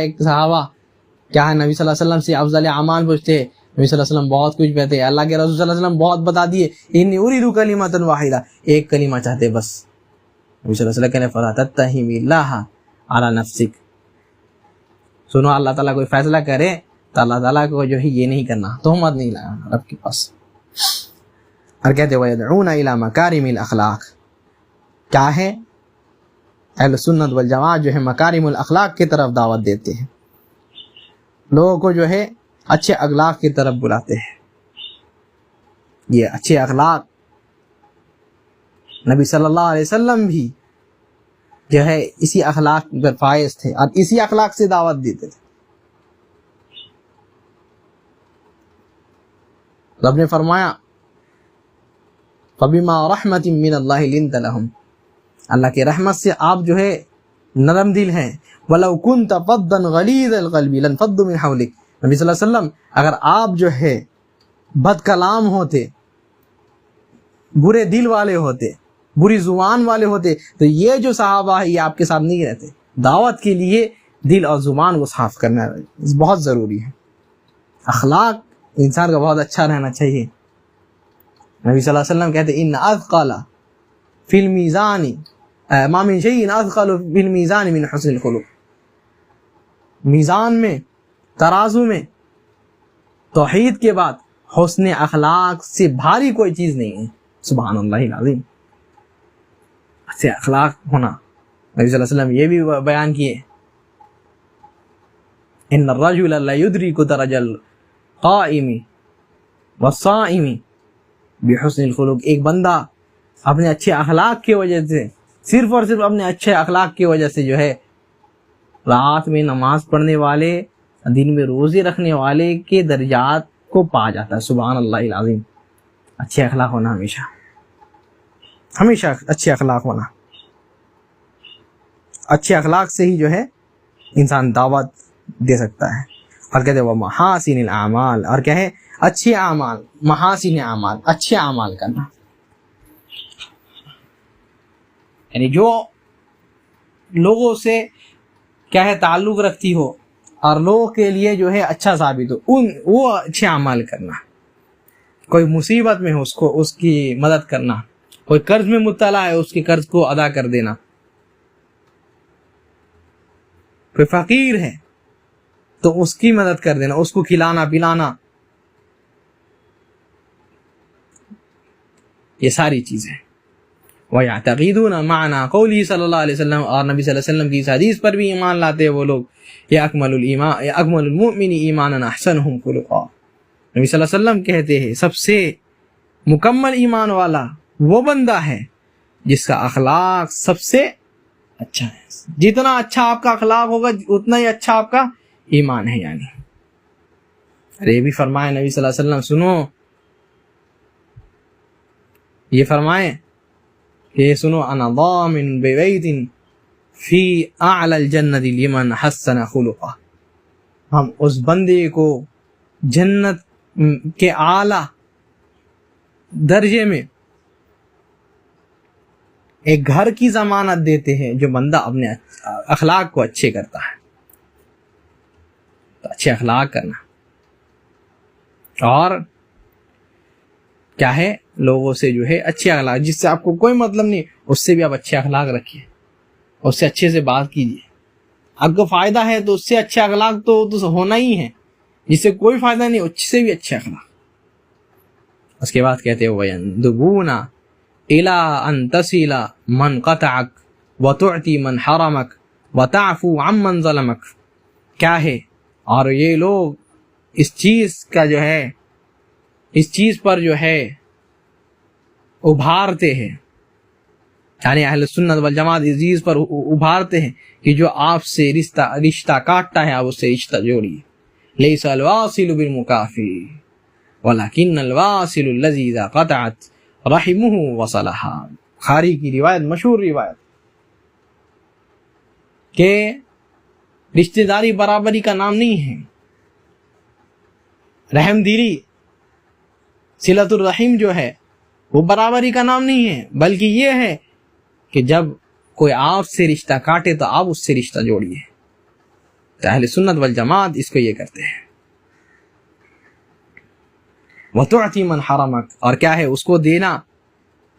کیا ہے، نبی صلی اللہ علیہ وسلم سے افضل اعمال پوچھتے ہیں، نبی صلی اللہ علیہ وسلم بہت کچھ کہتے ہیں. اللہ کے رسول صلی اللہ علیہ وسلم بہت بتا دیے، انی اریدو کلمۃ واحدہ، ایک کلمہ چاہتے بس. نبی صلی اللہ علیہ وسلم کہنے فلا تتہم اللہ علی نفسک. سنو، اللہ تعالیٰ کوئی فیصلہ کرے تو اللہ تعالیٰ کو جو ہے یہ نہیں کرنا، تہمت نہیں لانا رب کے پاس. اور کہتے وَيَدْعُونَ إِلَى مَكَارِمِ الْأَخْلَاقِ، کیا ہے، اہل سنت والجماعت جو ہے مکارم الاخلاق کی طرف دعوت دیتے ہیں، لوگوں کو جو ہے اچھے اخلاق کی طرف بلاتے ہیں. یہ اچھے اخلاق نبی صلی اللہ علیہ وسلم بھی جو ہے اسی اخلاق پر فائز تھے اور اسی اخلاق سے دعوت دیتے تھے. رب نے فرمایا فَبِمَا رَحْمَةٍ مِّنَ اللَّهِ لِنْتَ لَهُمْ، اللہ کی رحمت سے آپ جو ہے نرم دل ہیں. وَلَوْ كُنْتَ فَضًّا غَلِيظَ الْقَلْبِ لَانفَضُّوا مِنْ حَوْلِكَ، نبی صلی اللہ علیہ وسلم اگر آپ جو ہے بد کلام ہوتے، برے دل والے ہوتے، بری زبان والے ہوتے، تو یہ جو صحابہ ہے یہ آپ کے ساتھ نہیں رہتے. دعوت کے لیے دل اور زبان کو صاف کرنا بہت ضروری ہے. اخلاق انسان کا بہت اچھا رہنا چاہیے. نبی صلی اللہ علیہ وسلم کہتے ان اثقل فی المیزان ما من شیء اثقل فی المیزان من حسن الخلق، میزان میں، ترازو میں توحید کے بعد حسن اخلاق سے بھاری کوئی چیز نہیں ہے. سبحان اللہ العظیم. اچھے اخلاق ہونا، نبی صلی اللہ علیہ وسلم یہ بھی بیان کیے ان الرجل لا يدرك درج القائم والصائم بحسن الخلق. ایک بندہ اپنے اچھے اخلاق کی وجہ سے، صرف اور صرف اپنے اچھے اخلاق کی وجہ سے جو ہے رات میں نماز پڑھنے والے، دن میں روزے رکھنے والے کے درجات کو پا جاتا ہے. سبحان اللہ العظیم. اچھے اخلاق ہونا، ہمیشہ اچھے اخلاق ہونا. اچھے اخلاق سے ہی جو ہے انسان دعوت دے سکتا ہے. اور کہتے ہیں وہ محاسن الاعمال، اور کیا ہے، اچھے اعمال، محاسن اعمال، اچھے اعمال کرنا، یعنی جو لوگوں سے کیا ہے تعلق رکھتی ہو اور لوگوں کے لیے جو ہے اچھا ثابت ہو، وہ اچھے اعمال کرنا. کوئی مصیبت میں ہو اس کی مدد کرنا، کوئی قرض میں مبتلا ہے اس کے قرض کو ادا کر دینا، کوئی فقیر ہے تو اس کی مدد کر دینا، اس کو کھلانا پلانا، یہ ساری چیزیں. وَيَعْتَقِدُونَ مَعْنَا قَوْلِهِ صلی اللہ علیہ وسلم، اور نبی صلی اللہ علیہ وسلم کی اس حدیث پر بھی ایمان لاتے ہیں وہ لوگ. اکمل المؤمن ایمانا احسنہم خلقا، نبی صلی اللہ علیہ وسلم کہتے ہیں سب سے مکمل ایمان والا وہ بندہ ہے جس کا اخلاق سب سے اچھا ہے. جتنا اچھا آپ کا اخلاق ہوگا اتنا ہی اچھا آپ کا ایمان ہے. یعنی ارے بھی فرمائے نبی صلی اللہ علیہ وسلم، سنو یہ فرمائے کہ سنو انا ضامن ببیت فی اعلی الجنت لمن حسن خلقہ، ہم اس بندے کو جنت کے اعلی درجے میں ایک گھر کی ضمانت دیتے ہیں جو بندہ اپنے اخلاق کو اچھے کرتا ہے. تو اچھے اخلاق کرنا، اور کیا ہے لوگوں سے جو ہے اچھے اخلاق، جس سے آپ کو کوئی مطلب نہیں اس سے بھی آپ اچھے اخلاق رکھیے، اس سے اچھے سے بات کیجیے. آپ کو فائدہ ہے تو اس سے اچھے اخلاق تو ہونا ہی ہے، جس سے کوئی فائدہ نہیں اس سے بھی اچھے اخلاق. اس کے بعد کہتے ہیں وَيَنْدُبُونَ إِلَىٰ أَن تَصِلَ مَنْ قَطَعَكَ وَتُعْتِي مَنْ حَرَمَكَ وَتَعْفُو عَمَّنْ ظَلَمَكَ. کیا ہے، اور یہ لوگ اس چیز کا جو ہے، اس چیز پر جو ہے ابھارتے ہیں یعنی اہل سنت والجماعت اس چیز پر ابھارتے ہیں کہ جو آپ سے رشتہ کاٹتا ہے آپ اس سے رشتہ جوڑیے. لیس الواصل بالمکافی ولکن الواصل الذی اذا قطعت رحمہ وصلہا. بخاری کی روایت، مشہور روایت، کہ رشتہ داری برابری کا نام نہیں ہے. رحم دلی، صلۃ الرحیم جو ہے وہ برابری کا نام نہیں ہے، بلکہ یہ ہے کہ جب کوئی آپ سے رشتہ کاٹے تو آپ اس سے رشتہ جوڑیے. تو اہل سنت والجماعت اس کو یہ کرتے ہیں. وَتُعْتِي مَنْ حَرَمَكَ، اور کیا ہے اس کو دینا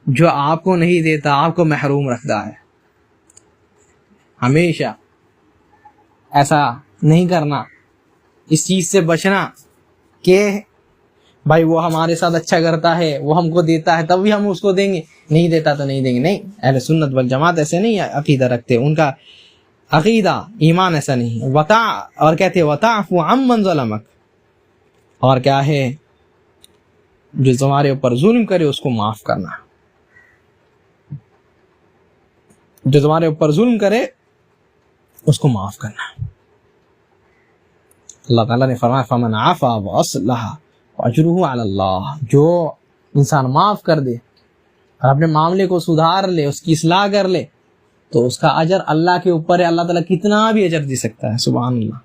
جو آپ کو نہیں دیتا، آپ کو محروم رکھتا ہے. ہمیشہ ایسا نہیں کرنا، اس چیز سے بچنا کہ بھائی وہ ہمارے ساتھ اچھا کرتا ہے، وہ ہم کو دیتا ہے تب بھی ہم اس کو دیں گے، نہیں دیتا تو نہیں دیں گے. نہیں، اہل سنت والجماعت ایسے نہیں عقیدہ رکھتے. ان کا عقیدہ ایمان ایسا نہیں. اور کہتے ہیں وَتَعْفُ عَمَّنْ ظَلَمَكَ، اور کیا ہے جو تمہارے اوپر ظلم کرے اس کو معاف کرنا. جو تمہارے اوپر ظلم کرے اس کو معاف کرنا. اللہ تعالیٰ نے فرمایا فَمَنْ عَفَا وَأَصْلَحَ وَأَجْرُهُ عَلَى اللَّهِ. جو انسان معاف کر دے اور اپنے معاملے کو سدھار لے، اس کی اصلاح کر لے، تو اس کا اجر اللہ کے اوپر ہے. اللہ تعالیٰ کتنا بھی اجر دے سکتا ہے. سبحان اللہ.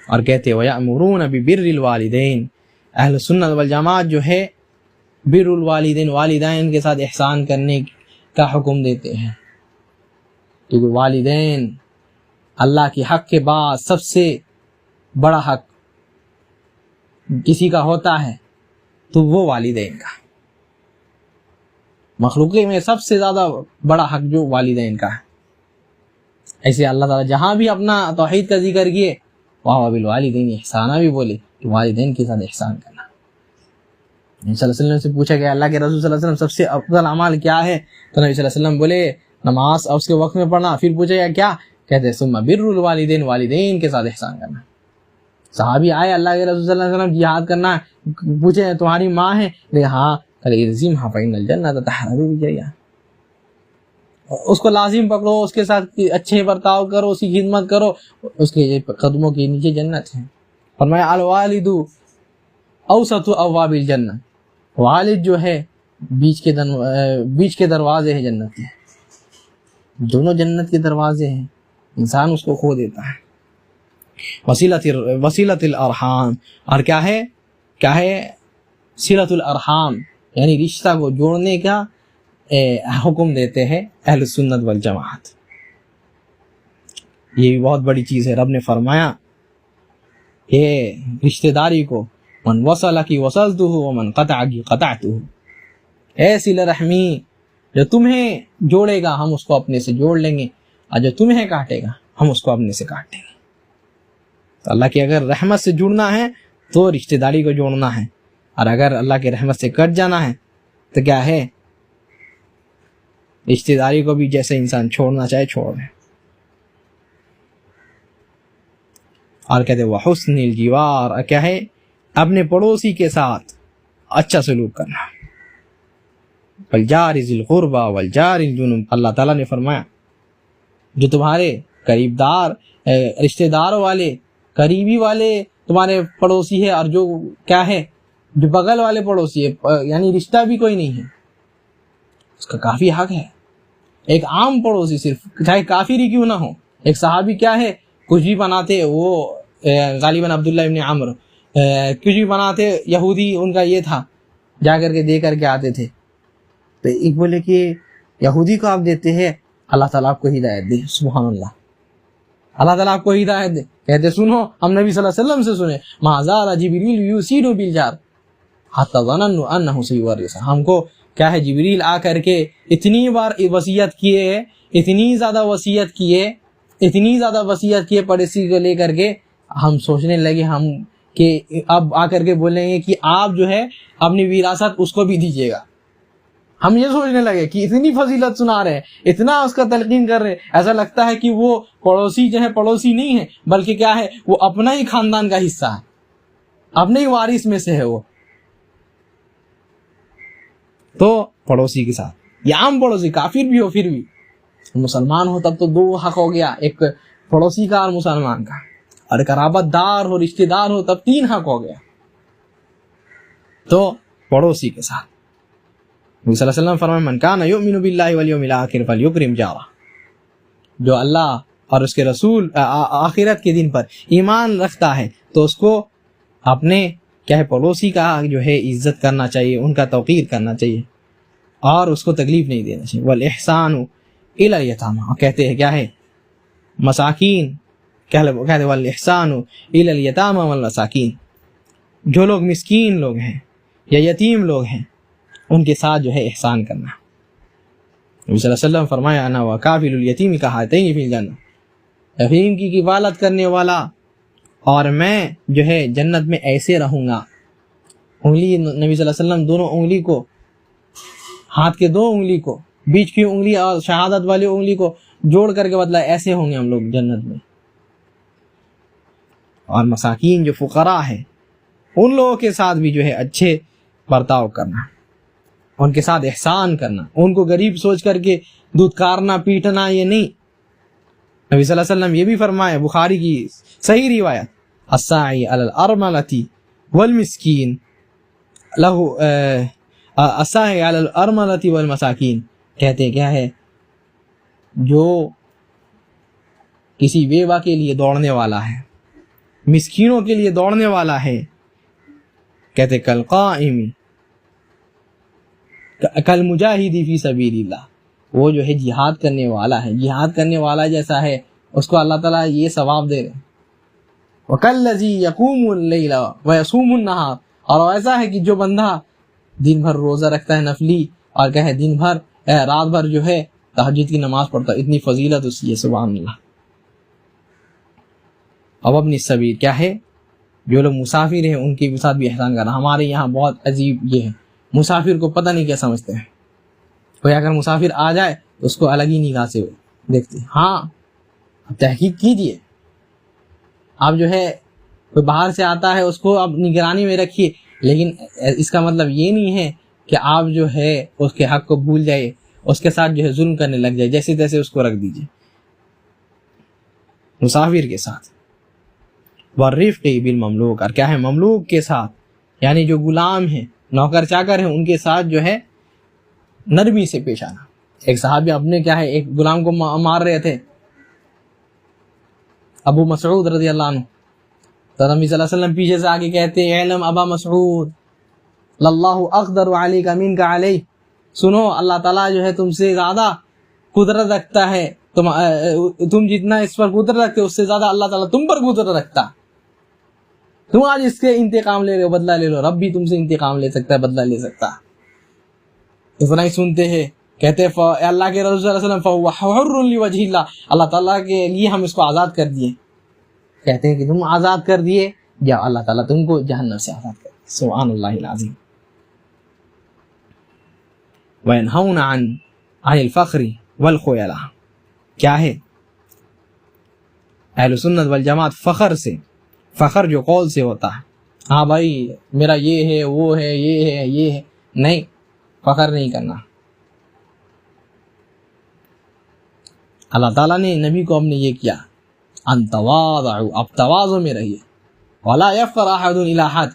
اور کہتے وَيَأْمُرُونَ بِبِرِّ الْوَالِدَيْنِ، اہل سنت والجماعت جو ہے بر الوالدین، والدین کے ساتھ احسان کرنے کا حکم دیتے ہیں. کیونکہ والدین اللہ کے حق کے بعد سب سے بڑا حق کسی کا ہوتا ہے تو وہ والدین کا. مخلوقی میں سب سے زیادہ بڑا حق جو والدین کا ہے. ایسے اللہ تعالیٰ جہاں بھی اپنا توحید کا ذکر کیے وہاں بالوالدین احسانہ بھی بولے کہ والدین کے ساتھ احسان کرنا. نبی صلی اللہ علیہ وسلم سے پوچھا گیا اللہ کے رسول صلی اللہ علیہ وسلم سب سے افضل اعمال کیا ہے؟ تو نبی صلی اللہ علیہ وسلم بولے نماز اور اس کے وقت میں پڑھنا. پھر پوچھا گیا کیا؟ کہتے ثم بر الوالدین، والدین کے ساتھ احسان کرنا. صحابی آئے اللہ کے رسول صلی اللہ علیہ وسلم جہاد کرنا ہے، پوچھے تمہاری ماں ہے؟ ہاں. الزمها فإن الجنة تحت رجليها. اس کو لازم پکڑو، اس کے ساتھ اچھے برتاؤ کرو، اس کی خدمت کرو، اس کے قدموں کے نیچے جنت ہے. فرمایا الوالد اوسط ابواب الجنہ، والد جو ہے بیچ کے دروازے ہیں جنت کے. دونوں جنت کے دروازے ہیں، انسان اس کو کھو دیتا ہے. وصیلۃ الارحام، اور کیا ہے صلۃ الارحام، یعنی رشتہ کو جوڑنے کا حکم دیتے ہیں اہل سنت والجماعت. یہ بھی بہت بڑی چیز ہے. رب نے فرمایا کہ رشتہ داری کو من وصل کی وصلتہ ومن قطع کی قطعتہ. اے صلہ رحمی، جو تمہیں جوڑے گا ہم اس کو اپنے سے جوڑ لیں گے، اور جو تمہیں کاٹے گا ہم اس کو اپنے سے کاٹ لیں گے. تو اللہ کی اگر رحمت سے جڑنا ہے تو رشتہ داری کو جوڑنا ہے، اور اگر اللہ کی رحمت سے کٹ جانا ہے تو کیا ہے رشتہ داری کو بھی جیسے انسان چھوڑنا چاہے چھوڑ دے. اور کہتے ہیں وحسن الجوار، کیا ہے اپنے پڑوسی کے ساتھ اچھا سلوک کرنا. والجار ذی القربى والجار الجنب، اللہ تعالیٰ نے فرمایا جو تمہارے قریب دار رشتہ دار والے قریبی والے تمہارے پڑوسی ہے، اور جو کیا ہے جو بغل والے پڑوسی ہے، یعنی رشتہ بھی کوئی نہیں ہے، اس کا کافی حق ہے. ایک عام پڑوسی صرف چاہے کافر ہی کیوں نہ ہو. ایک صحابی کیا ہے کچھ بھی بناتے، وہ غالباً عبداللہ ابن عمرو، کچھ بھی بناتے، یہودی ان کا یہ تھا، جا کر کے دے کر کے آتے تھے. تو ایک بولے کہ یہودی کو آپ دیتے ہیں، اللہ تعالیٰ آپ کو ہدایت دے. سبحان اللہ، اللہ تعالیٰ آپ کو ہدایت دے. کہتے سنو، ہم نبی صلی اللہ علیہ وسلم سے سنے ما زال جبریل یوصینا بالجار حتی ظننا انہ سیورثہ. ہم کو کیا ہے جبریل آ کر کے اتنی بار وصیت کیے، اتنی زیادہ وصیت کیے پڑوسی کو لے کر کے، ہم سوچنے لگے ہم کہ اب آ کر کے بولیں گے کہ آپ جو ہے اپنی وراثت اس کو بھی دیجیے گا. ہم یہ سوچنے لگے کہ اتنی فضیلت سنا رہے ہیں، اتنا اس کا تلقین کر رہے ہیں، ایسا لگتا ہے کہ وہ پڑوسی جو ہے پڑوسی نہیں ہے، بلکہ کیا ہے وہ اپنا ہی خاندان کا حصہ ہے، اپنے ہی وارث میں سے ہے وہ. تو پڑوسی کے ساتھ یہ عام پڑوسی، کافر بھی ہو پھر بھی، مسلمان ہو تب تو دو حق ہو گیا، ایک پڑوسی کا اور مسلمان کا، اور قرابت دار ہو، رشتہ دار ہو تب 3 حق ہو گیا۔ تو پڑوسی کے ساتھ نبی صلی اللہ علیہ وسلم فرمائے من کان یؤمن باللہ والیوم الآخر فلیکرم جارہ، جو اللہ اور اس کے رسول آخرت کے دن پر ایمان رکھتا ہے تو اس کو اپنے کیا ہے پڑوسی کا جو ہے عزت کرنا چاہیے، ان کا توقیر کرنا چاہیے اور اس کو تکلیف نہیں دینا چاہیے۔ والاحسان الی الیتامی، کہتے ہیں کیا ہے مساکین، کہتے ہیں والاحسان الی الیتامی والمساکین، جو لوگ مسکین لوگ ہیں یا یتیم لوگ ہیں ان کے ساتھ جو ہے احسان کرنا۔ نبی صلی اللہ علیہ وسلم فرمایا انا وکافل الیتیم کہاتین فی الجنہ، یتیم کی کفالت کرنے والا اور میں جو ہے جنت میں ایسے رہوں گا۔ انگلی نبی صلی اللہ علیہ وسلم دونوں انگلی کو، ہاتھ کے 2 انگلی کو، بیچ کی انگلی اور شہادت والی انگلی کو جوڑ کر کے بدلا ایسے ہوں گے ہم لوگ جنت میں۔ اور مساکین جو فقراء ہیں ان لوگوں کے ساتھ بھی جو ہے اچھے برتاؤ کرنا، ان کے ساتھ احسان کرنا، ان کو غریب سوچ کر کے دودکارنا پیٹنا یہ نہیں۔ نبی صلی اللہ علیہ وسلم یہ بھی فرمایا، بخاری کی صحیح روایت، الساعی علی الارملۃ والمسکین لہ، الساعی علی الارملۃ والمساکین، کہتے کیا ہے جو کسی بیوہ کے لیے دوڑنے والا ہے، مسکینوں کے لیے دوڑنے والا ہے، کہتے کالقائم کالمجاہد فی سبیل اللہ، وہ جو ہے جہاد کرنے والا ہے، جہاد کرنے والا جیسا ہے اس کو اللہ تعالیٰ یہ ثواب دے رہے ہیں۔ وَكَالَّذِي يَقُومُ اللَّيْلَ وَيَصُومُ النَّهَارَ، اور ایسا ہے کہ جو بندہ دن بھر روزہ رکھتا ہے نفلی، اور کیا ہے دن بھر رات بھر جو ہے تہجد کی نماز پڑھتا ہے، اتنی فضیلت اس کی ہے، سبحان اللہ۔ اب اپنی السبیل کیا ہے، جو لوگ مسافر ہیں ان کے ساتھ بھی احسان کرنا۔ ہمارے یہاں بہت عجیب یہ ہے، مسافر کو پتہ نہیں کیا سمجھتے ہیں، کوئی اگر مسافر آ جائے تو اس کو الگ ہی نگاہ سے دیکھتے ہیں۔ ہاں اب تحقیق کیجیے، آپ جو ہے کوئی باہر سے آتا ہے اس کو آپ نگرانی میں رکھیے، لیکن اس کا مطلب یہ نہیں ہے کہ آپ جو ہے اس کے حق کو بھول جائے، اس کے ساتھ جو ہے ظلم کرنے لگ جائے، جیسے تیسے اس کو رکھ دیجیے۔ مسافر کے ساتھ والرفق بالمملوک، اور کیا ہے مملوک کے ساتھ، یعنی جو غلام ہیں، نوکر چاکر ہیں، ان کے ساتھ جو ہے نرمی سے پیش آنا۔ ایک صحابی اپنے کیا ہے ایک غلام کو مار رہے تھے، ابو مسعود رضی اللہ عنہ، تو نبی صلی اللہ علیہ وسلم پیچھے سے آگے کہتے ہیں اعلم ابا مسعود للہ اقدر علیک منک علیہ، سنو اللہ تعالیٰ جو ہے تم سے زیادہ قدرت رکھتا ہے، تم جتنا اس پر قدرت رکھتے اس سے زیادہ اللہ تعالیٰ تم پر قدرت رکھتا، تم آج اس کے انتقام لے رہے ہو، بدلہ لے لو، رب بھی تم سے انتقام لے سکتا ہے، بدلہ لے سکتا ہے۔ اتنا ہی سنتے ہیں، کہتے ہیں اللہ کے رسول صلی اللہ علیہ وسلم فَهُوَ حُرٌّ لِوَجْهِ اللَّهِ، اللہ تعالیٰ کے لیے ہم اس کو آزاد کر دیے، کہتے ہیں کہ تم آزاد کر دیے یا اللہ تعالیٰ تم کو جہنم سے آزاد کر دیے، سبحان اللہ العظیم۔ وَيَنْهَوْنَ عَنِ الْفَخْرِ وَالْخُيَلَةِ، کیا ہے اہل سنت والجماعت فخر سے، فخر جو قول سے ہوتا ہے، ہاں بھائی میرا یہ ہے وہ ہے یہ ہے یہ ہے، نہیں، فخر نہیں کرنا۔ اللہ تعالیٰ نے نبی کو ہم نے یہ کیا، ان تواضعوا، اب تواضع میں رہیے، ولا یفخر احد الی احد،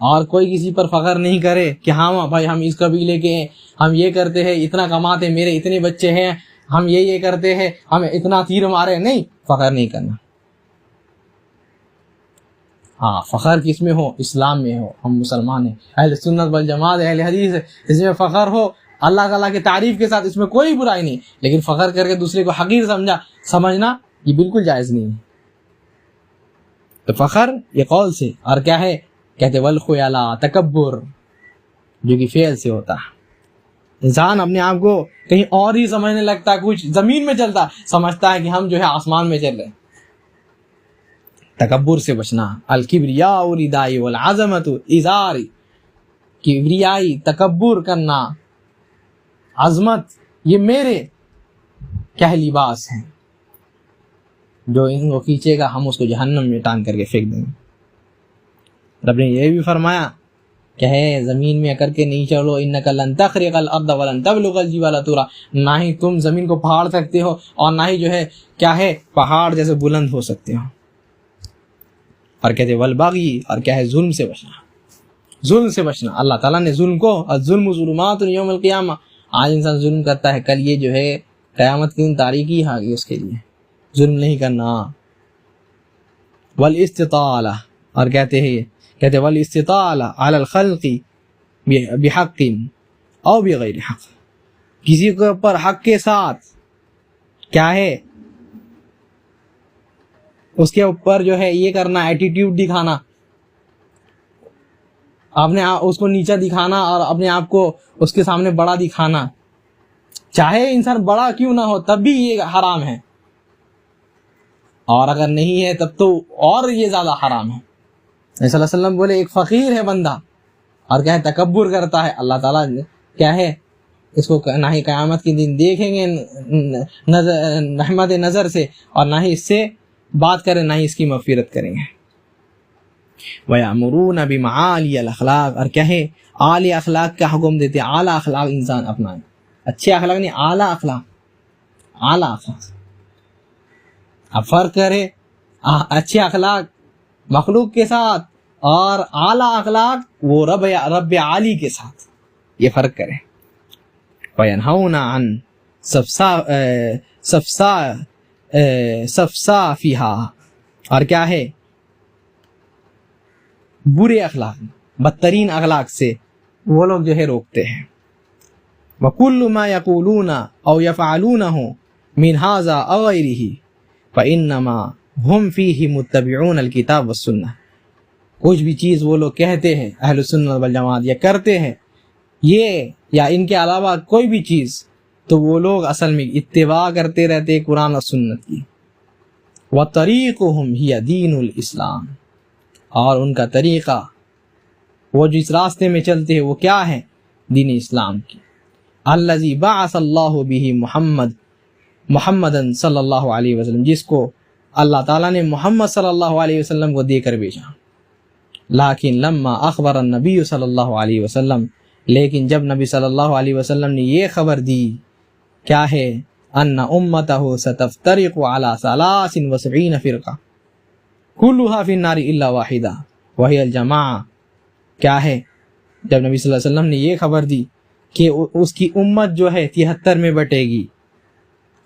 اور کوئی کسی پر فخر نہیں کرے کہ ہاں بھائی ہم اس قبیلے کے ہیں، ہم یہ کرتے ہیں، اتنا کماتے، میرے اتنے بچے ہیں، ہم یہ کرتے ہیں، ہم اتنا تیر مارے، نہیں، فخر نہیں کرنا۔ ہاں فخر کس میں ہو، اسلام میں ہو، ہم مسلمان ہیں، اہل سنت والجماعت اہل حدیث ہے، اس میں فخر ہو اللہ تعالیٰ کی تعریف کے ساتھ، اس میں کوئی برائی نہیں، لیکن فخر کر کے دوسرے کو حقیر سمجھنا یہ بالکل جائز نہیں ہے۔ تو فخر یہ قول سے، اور کیا ہے کہتے والخیلا، تکبر جو کہ فعل سے ہوتا ہے، انسان اپنے آپ کو کہیں اور ہی سمجھنے لگتا ہے، کچھ زمین میں چلتا سمجھتا ہے کہ ہم جو ہے آسمان میں چل رہے ہیں۔ تکبر سے بچنا، الکبریاء ردائی والعظمت ازاری، کبریائی تکبر کرنا، عظمت یہ میرے کیا ہے لباس ہیں، جو ان کو کھینچے گا ہم اس کو جہنم میں ٹانگ کر کے پھینک دیں گے۔ رب نے یہ بھی فرمایا کہ ہے زمین میں کر کے نہیں چلو، انک لن تخرق الارض ولن تبلغ الجبال طولا، نہ ہی تم زمین کو پھاڑ سکتے ہو اور نہ ہی جو ہے کیا ہے پہاڑ جیسے بلند ہو سکتے ہو۔ اور کہتے والبغی، اور کیا ہے ظلم سے بچنا، ظلم سے بچنا۔ اللہ تعالیٰ نے ظلم کو الظلم ظلمات یوم القیامہ، آج انسان ظلم کرتا ہے، کل یہ جو ہے قیامت کی دن تاریکی آ گئی اس کے لیے، ظلم نہیں کرنا۔ والاستطالہ، اور کہتے والاستطالہ علی الخلق بحق او بغیر حق، کسی کے اوپر حق کے ساتھ کیا ہے اس کے اوپر جو ہے یہ کرنا، ایٹیٹیوڈ دکھانا، اپنے اس کو نیچا دکھانا اور اپنے آپ کو اس کے سامنے بڑا دکھانا، چاہے انسان بڑا کیوں نہ ہو تب بھی یہ حرام ہے، اور اگر نہیں ہے تب تو اور یہ زیادہ حرام ہے۔ صلی اللہ علیہ وسلم بولے ایک فقیر ہے بندہ اور کیا ہے تکبر کرتا ہے، اللہ تعالیٰ کیا ہے اس کو نہ ہی قیامت کے دن دیکھیں گے رحمت نظر سے، اور نہ ہی اس سے بات کریں، نہ ہی اس کی مغفرت کریں گے۔ وَيَأْمُرُونَ بِمَعَالِيَ الْأَخْلَاقِ، اور کیا ہے اعلی اخلاق کا حکم دیتے، اعلیٰ اخلاق انسان اپنائے، اچھے اخلاق نہیں، اعلیٰ اخلاق، اعلیٰ اخلاق۔ اب فرق کرے اچھے اخلاق مخلوق کے ساتھ اور اعلیٰ اخلاق وہ رب عالی کے ساتھ، یہ فرق کرے۔ وَيَنْهَوْنَ عَنْ صَفْصَافِهَا، اور کیا ہے برے اخلاق، بدترین اخلاق سے وہ لوگ جو ہے روکتے ہیں۔ وَكُلُّ مَا يَقُولُونَ أَوْ يَفْعَلُونَهُ مِنْ هَذَا أَوْ غَيْرِهِ فَإِنَّمَا ہم فیہ متبعون الکتاب والسنہ، کچھ بھی چیز وہ لوگ کہتے ہیں اہل سنت والجماعت یا کرتے ہیں یہ یا ان کے علاوہ کوئی بھی چیز، تو وہ لوگ اصل میں اتباع کرتے رہتے قرآن اور سنت کی۔ وطریقہم ہی دین الاسلام، اور ان کا طریقہ وہ جو اس راستے میں چلتے ہیں وہ کیا ہے، دین اسلام کی۔ الذی بعث اللہ بہ محمدً صلی اللہ علیہ وسلم، جس کو اللہ تعالیٰ نے محمد صلی اللہ علیہ وسلم کو دے کر بھیجا۔ لیکن لما اخبر النبی صلی اللہ علیہ وسلم، لیکن جب نبی صلی اللہ علیہ وسلم نے یہ خبر دی کیا ہے ان امتہ ستفترق علی 73 فرقہ کلھا فی النار الا واحدہ وہی الجماعہ، کیا ہے جب نبی صلی اللہ علیہ وسلم نے یہ خبر دی کہ اس کی امت جو ہے 73 میں بٹے گی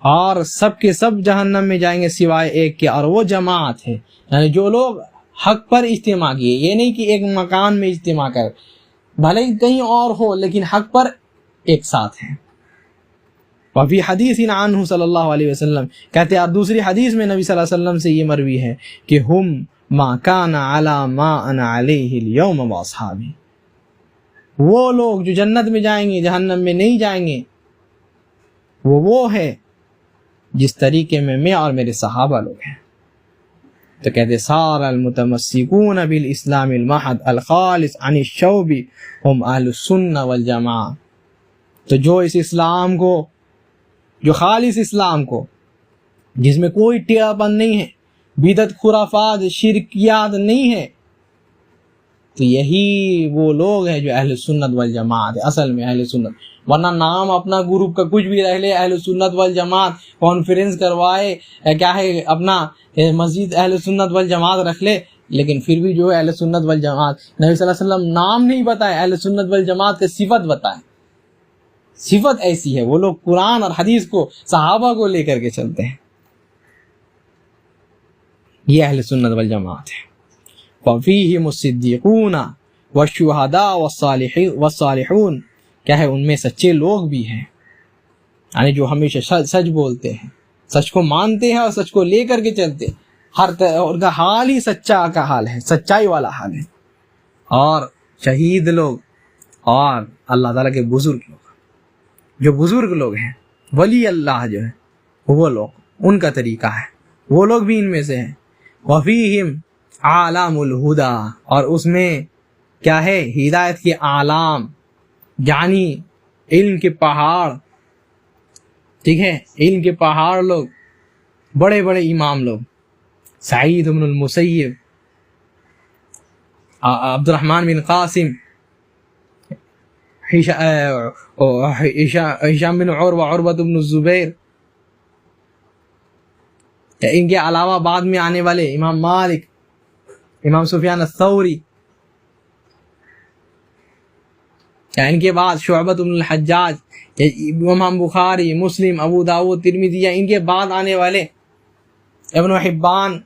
اور سب کے سب جہنم میں جائیں گے سوائے ایک کے، اور وہ جماعت ہے، یعنی جو لوگ حق پر اجتماع کیے، یہ نہیں کہ ایک مکان میں اجتماع کر، بھلے کہیں اور ہو لیکن حق پر ایک ساتھ ہیں۔ وفی حدیث عنہ صلی اللہ علیہ وسلم، کہتے ہیں دوسری حدیث میں نبی صلی اللہ علیہ وسلم سے یہ مروی ہے کہ ہم ما کان علی ما انا علیہ اليوم واصحابی، وہ لوگ جو جنت میں جائیں گے جہنم میں نہیں جائیں گے، وہ ہے جس طریقے میں اور میرے صحابہ لوگ ہیں۔ تو کہتے سار المتمسکون بالاسلام المحض الخالص عن الشوب ہم اہل السنہ والجماعہ، تو جو اس اسلام کو، جو خالص اسلام کو، جس میں کوئی ٹیڑھا پن نہیں ہے، بدعت خرافات شرکیات نہیں ہے، تو یہی وہ لوگ ہیں جو اہل سنت والجماعت ہے، اصل میں اہل سنت۔ ورنہ نام اپنا گروپ کا کچھ بھی رہ لے، اہل سنت والجماعت، کانفرنس کروائے، کیا ہے اپنا مسجد اہل سنت والجماعت رکھ لے، لیکن پھر بھی جو ہے اہل سنت والجماعت، نبی صلی اللہ علیہ وسلم نام نہیں بتائے، اہل سنت والجماعت کے صفت بتائے۔ صفت ایسی ہے، وہ لوگ قرآن اور حدیث کو، صحابہ کو لے کر کے چلتے ہیں، یہ اہل سنت والجماعت ہے۔ وَفِيهِمُ الصِّدِّيقُونَ وَالشُّهَدَاءُ وَالصَّالِحُونَ، کیا ہے ان میں سچے لوگ بھی ہیں، یعنی جو ہمیشہ سچ بولتے ہیں، سچ کو مانتے ہیں اور سچ کو لے کر کے چلتے ہیں، ان کا حال ہی سچا کا حال ہے، سچائی والا حال ہے۔ اور شہید لوگ اور اللہ تعالیٰ کے بزرگ لوگ، جو بزرگ لوگ ہیں، ولی اللہ جو ہے، وہ لوگ، ان کا طریقہ ہے، وہ لوگ بھی ان میں سے ہیں۔ وَفِيهِمْ عَالَامُ الْهُدَى، اور اس میں کیا ہے ہدایت کے عالم، یعنی علم کے پہاڑ، ٹھیک ہے، علم کے پہاڑ لوگ، بڑے بڑے امام لوگ، سعید بن المسیب، عبد الرحمن بن قاسم، ہشام بن عروہ، عروہ بن الزبیر، ان کے علاوہ بعد میں آنے والے امام مالک، امام سفیان الثوری، ان کے بعد شعبہ بن الحجاج، امام بخاری، مسلم، ابو داؤد، ترمذی، ان کے بعد آنے والے ابن حبان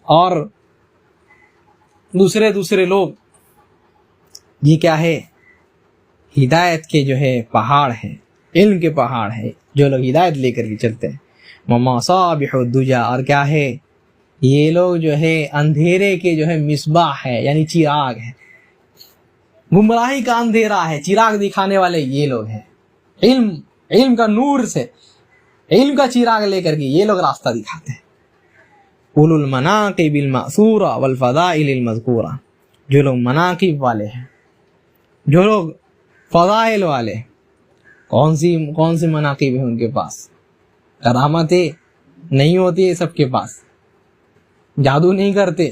اور دوسرے لوگ، یہ کیا ہے؟ ہدایت کے جو ہے پہاڑ ہے، علم کے پہاڑ ہے، جو لوگ ہدایت لے کر کے چلتے ہیں۔ ومصابیح الدجا، اور کیا ہے؟ یہ لوگ جو ہے اندھیرے کے جو ہے مصباح ہے، یعنی چراغ ہے، گمراہی کا اندھیرا ہے، چراغ دکھانے والے یہ لوگ ہیں۔ علم کا نور سے، علم کا چراغ لے کر کے یہ لوگ راستہ دکھاتے ہیں۔ اولو المناقب المأثورہ والفضائل المذکورہ، جو لوگ مناقب والے ہیں، جو لوگ فضائل والے، کون سی مناقب ہیں ان کے پاس؟ کرامتیں نہیں ہوتی ہے سب کے پاس، جادو نہیں کرتے،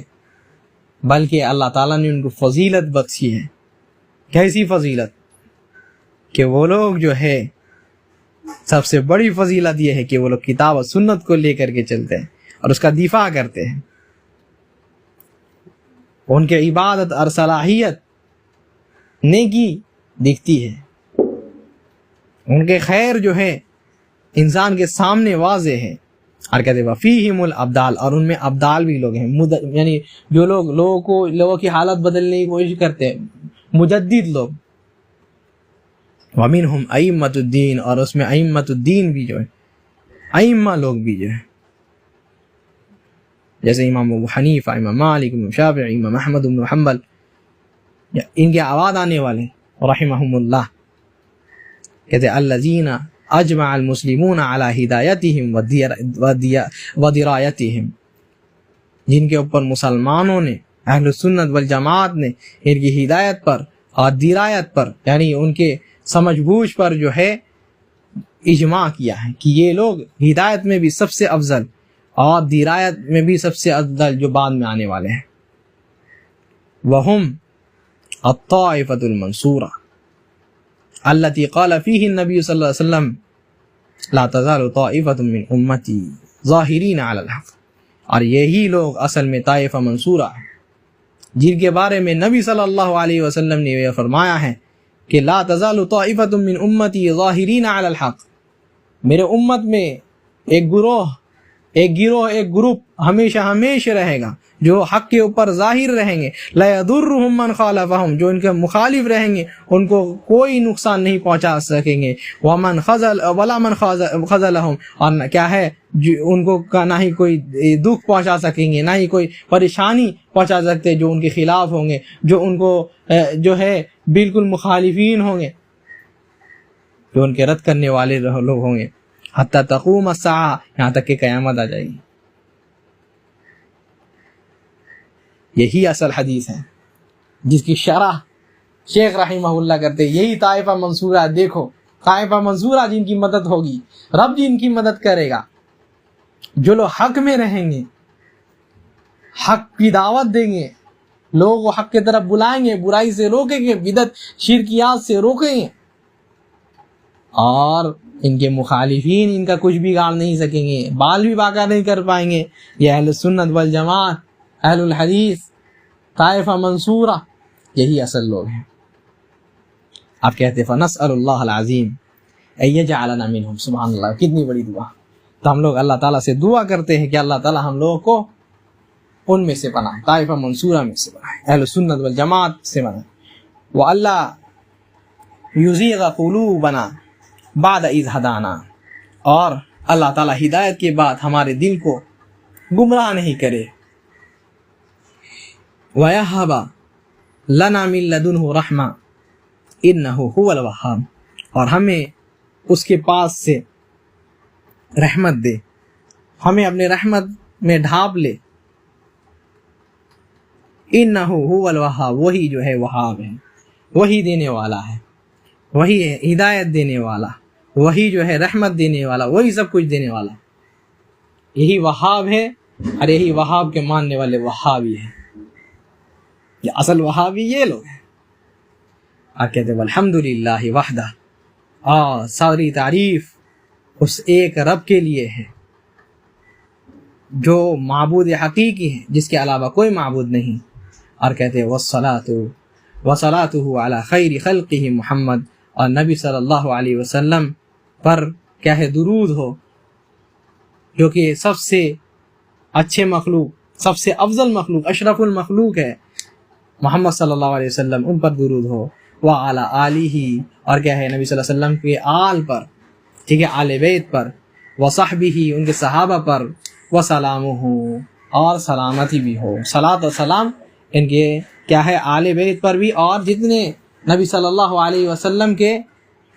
بلکہ اللہ تعالیٰ نے ان کو فضیلت بخشی ہے۔ کیسی فضیلت؟ کہ وہ لوگ جو ہے، سب سے بڑی فضیلت یہ ہے کہ وہ لوگ کتاب و سنت کو لے کر کے چلتے ہیں اور اس کا دفاع کرتے ہیں۔ ان کے عبادت اور صلاحیت نیکی دکھتی ہے، ان کے خیر جو ہے انسان کے سامنے واضح ہے۔ اور کہتے ہیں وفیہم الابدال، اور ان میں ابدال بھی لوگ ہیں، یعنی جو لوگوں کی حالت بدلنے کی کوشش کرتے ہیں، مجدد لوگ۔ ومنہم ائمۃ الدین، اور اس میں ائمۃ الدین بھی جو ہے، ائمہ لوگ بھی جو ہے، جیسے امام ابو حنیفہ، امام مالک، امام شافعی، امام احمد بن حنبل، ان کے بعد آنے والے رحمہم اللہ، کہتے ہیں الذین اجمع المسلمون علی ہدایتہم ودرایتہم، جن کے اوپر مسلمانوں نے، اہل السنت والجماعت نے ان کی ہدایت پر اور درایت پر، یعنی ان کے سمجھ بوجھ پر جو ہے اجماع کیا ہے کہ یہ لوگ ہدایت میں بھی سب سے افضل اور درایت میں بھی سب سے افضل جو بعد میں آنے والے ہیں۔ وہم الطائفۃ المنصورہ التي قال فيه النبي صلی اللہ علیہ وسلم لا تزال طائفۃ من امتی ظاہرین علی الحق، اور یہی لوگ اصل میں طائفہ منصورہ ہے، جن کے بارے میں نبی صلی اللہ علیہ وسلم نے یہ فرمایا ہے کہ لا تزال طائفۃ من امتی ظاہرین علی الحق، میرے امت میں ایک گروپ ہمیشہ رہے گا جو حق کے اوپر ظاہر رہیں گے، لا یضرهم من خالفهم، جو ان کے مخالف رہیں گے ان کو کوئی نقصان نہیں پہنچا سکیں گے، ومن خذلهم، اور کیا ہے ان کو نہ ہی کوئی دکھ پہنچا سکیں گے، نہ ہی کوئی پریشانی پہنچا سکتے جو ان کے خلاف ہوں گے، جو ان کو جو ہے بالکل مخالفین ہوں گے، جو ان کے رد کرنے والے لوگ ہوں گے، حتی تقوم الساعہ، یہاں تک کہ قیامت آ جائے گی۔ یہی اصل حدیث ہے جس کی شرح شیخ رحمہ اللہ کرتے، یہی طائفہ منصورہ، دیکھو طائفہ منصورہ جن کی مدد ہوگی، رب جن کی مدد کرے گا، جو لوگ حق میں رہیں گے، حق کی دعوت دیں گے، لوگوں کو حق کی طرف بلائیں گے، برائی سے روکیں گے، بدعت شرکیات سے روکیں گے، اور ان کے مخالفین ان کا کچھ بھی گاڑ نہیں سکیں گے، بال بھی باقا نہیں کر پائیں گے۔ یہ اہل سنت والجماعت، اہل الحدیث، طائفہ منصورہ، یہی اصل لوگ ہیں۔ آپ کہتے فنسأل اللہ العظیم ان یجعلنا منہم، سبحان اللہ، کتنی بڑی دعا۔ تو ہم لوگ اللہ تعالیٰ سے دعا کرتے ہیں کہ اللہ تعالیٰ ہم لوگوں کو ان میں سے بنائے، طائفہ منصورہ میں سے بنائے، اہل سنت والجماعت سے بنائے۔ وَأَلَّا یُزِیغَ قُلُوبَنَا بعد اذ ہدانا، اور اللہ تعالیٰ ہدایت کے بعد ہمارے دل کو گمراہ نہیں کرے۔ وَيَهَبَ لَنَا مِن لَدُنْهُ رَحْمَةً إِنَّهُ هُوَ الْوَهَّابُ، اور ہمیں اس کے پاس سے رحمت دے، ہمیں اپنے رحمت میں ڈھانپ لے۔ إِنَّهُ هُوَ الْوَهَّابُ، وہی جو ہے وہاب ہے، وہی دینے والا ہے، وہی ہے ہدایت دینے والا، وہی جو ہے رحمت دینے والا، وہی سب کچھ دینے والا، یہی وہاب ہے، اور یہی وہاب کے ماننے والے وہابی ہیں۔ یہ اصل وہابی یہ لوگ ہیں۔ اور کہتے ہیں الحمدللہ وحدہ، اور ساری تعریف اس ایک رب کے لیے ہے جو معبود حقیقی ہے، جس کے علاوہ کوئی معبود نہیں۔ اور کہتے ہیں وصلاته علی خیر خلقہ محمد، اور نبی صلی اللہ علیہ وسلم پر کیا ہے درود ہو، جو کہ سب سے اچھے مخلوق، سب سے افضل مخلوق، اشرف المخلوق ہے محمد صلی اللہ علیہ وسلم، ان پر درود ہو، وعلی آلہ، اور کیا ہے نبی صلی اللہ علیہ وسلم کے آل پر، ٹھیک ہے، آل بیت پر، وصحبہ، ان کے صحابہ پر، وسلامہ، اور سلامتی بھی ہو، صلاۃ و سلام ان کے کیا ہے آل بیت پر بھی، اور جتنے نبی صلی اللہ علیہ وسلم کے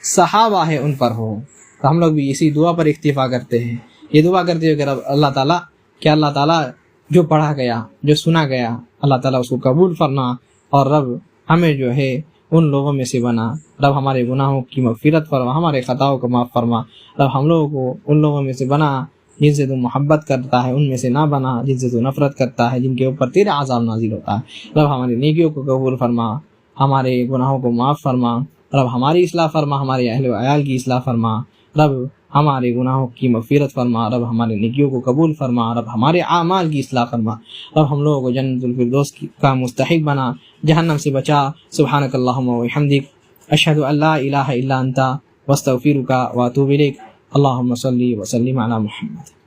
صحابہ ہیں ان پر ہو۔ تو ہم لوگ بھی اسی دعا پر اکتفا کرتے ہیں، یہ دعا کرتے ہیں کہ رب اللہ تعالیٰ، کہ اللہ تعالیٰ جو پڑھا گیا، جو سنا گیا، اللہ تعالیٰ اس کو قبول فرما، اور رب ہمیں جو ہے ان لوگوں میں سے بنا، رب ہمارے گناہوں کی مغفرت فرما، ہمارے خطاؤں کو معاف فرما، رب ہم لوگوں کو ان لوگوں میں سے بنا جن سے تو محبت کرتا ہے، ان میں سے نہ بنا جن سے تو نفرت کرتا ہے، جن کے اوپر تیرے عذاب نازل ہوتا ہے۔ رب ہماری نیکیوں کو قبول فرما، ہمارے گناہوں کو معاف فرما، رب ہماری اصلاح فرما، ہمارے اہل و عیال کی اصلاح فرما، رب ہمارے گناہوں کی مغفرت فرما، رب ہمارے نیکیوں کو قبول فرما، رب ہمارے اعمال کی اصلاح فرما، رب ہم لوگوں کو جنت الفردوس کا مستحق بنا، جہنم سے بچا۔ سبحانک اللہم و بحمدک، اشہد ان لا الہ الا انت، واستغفرک واتوب الیک۔ اللہم صلی وسلم علی محمد۔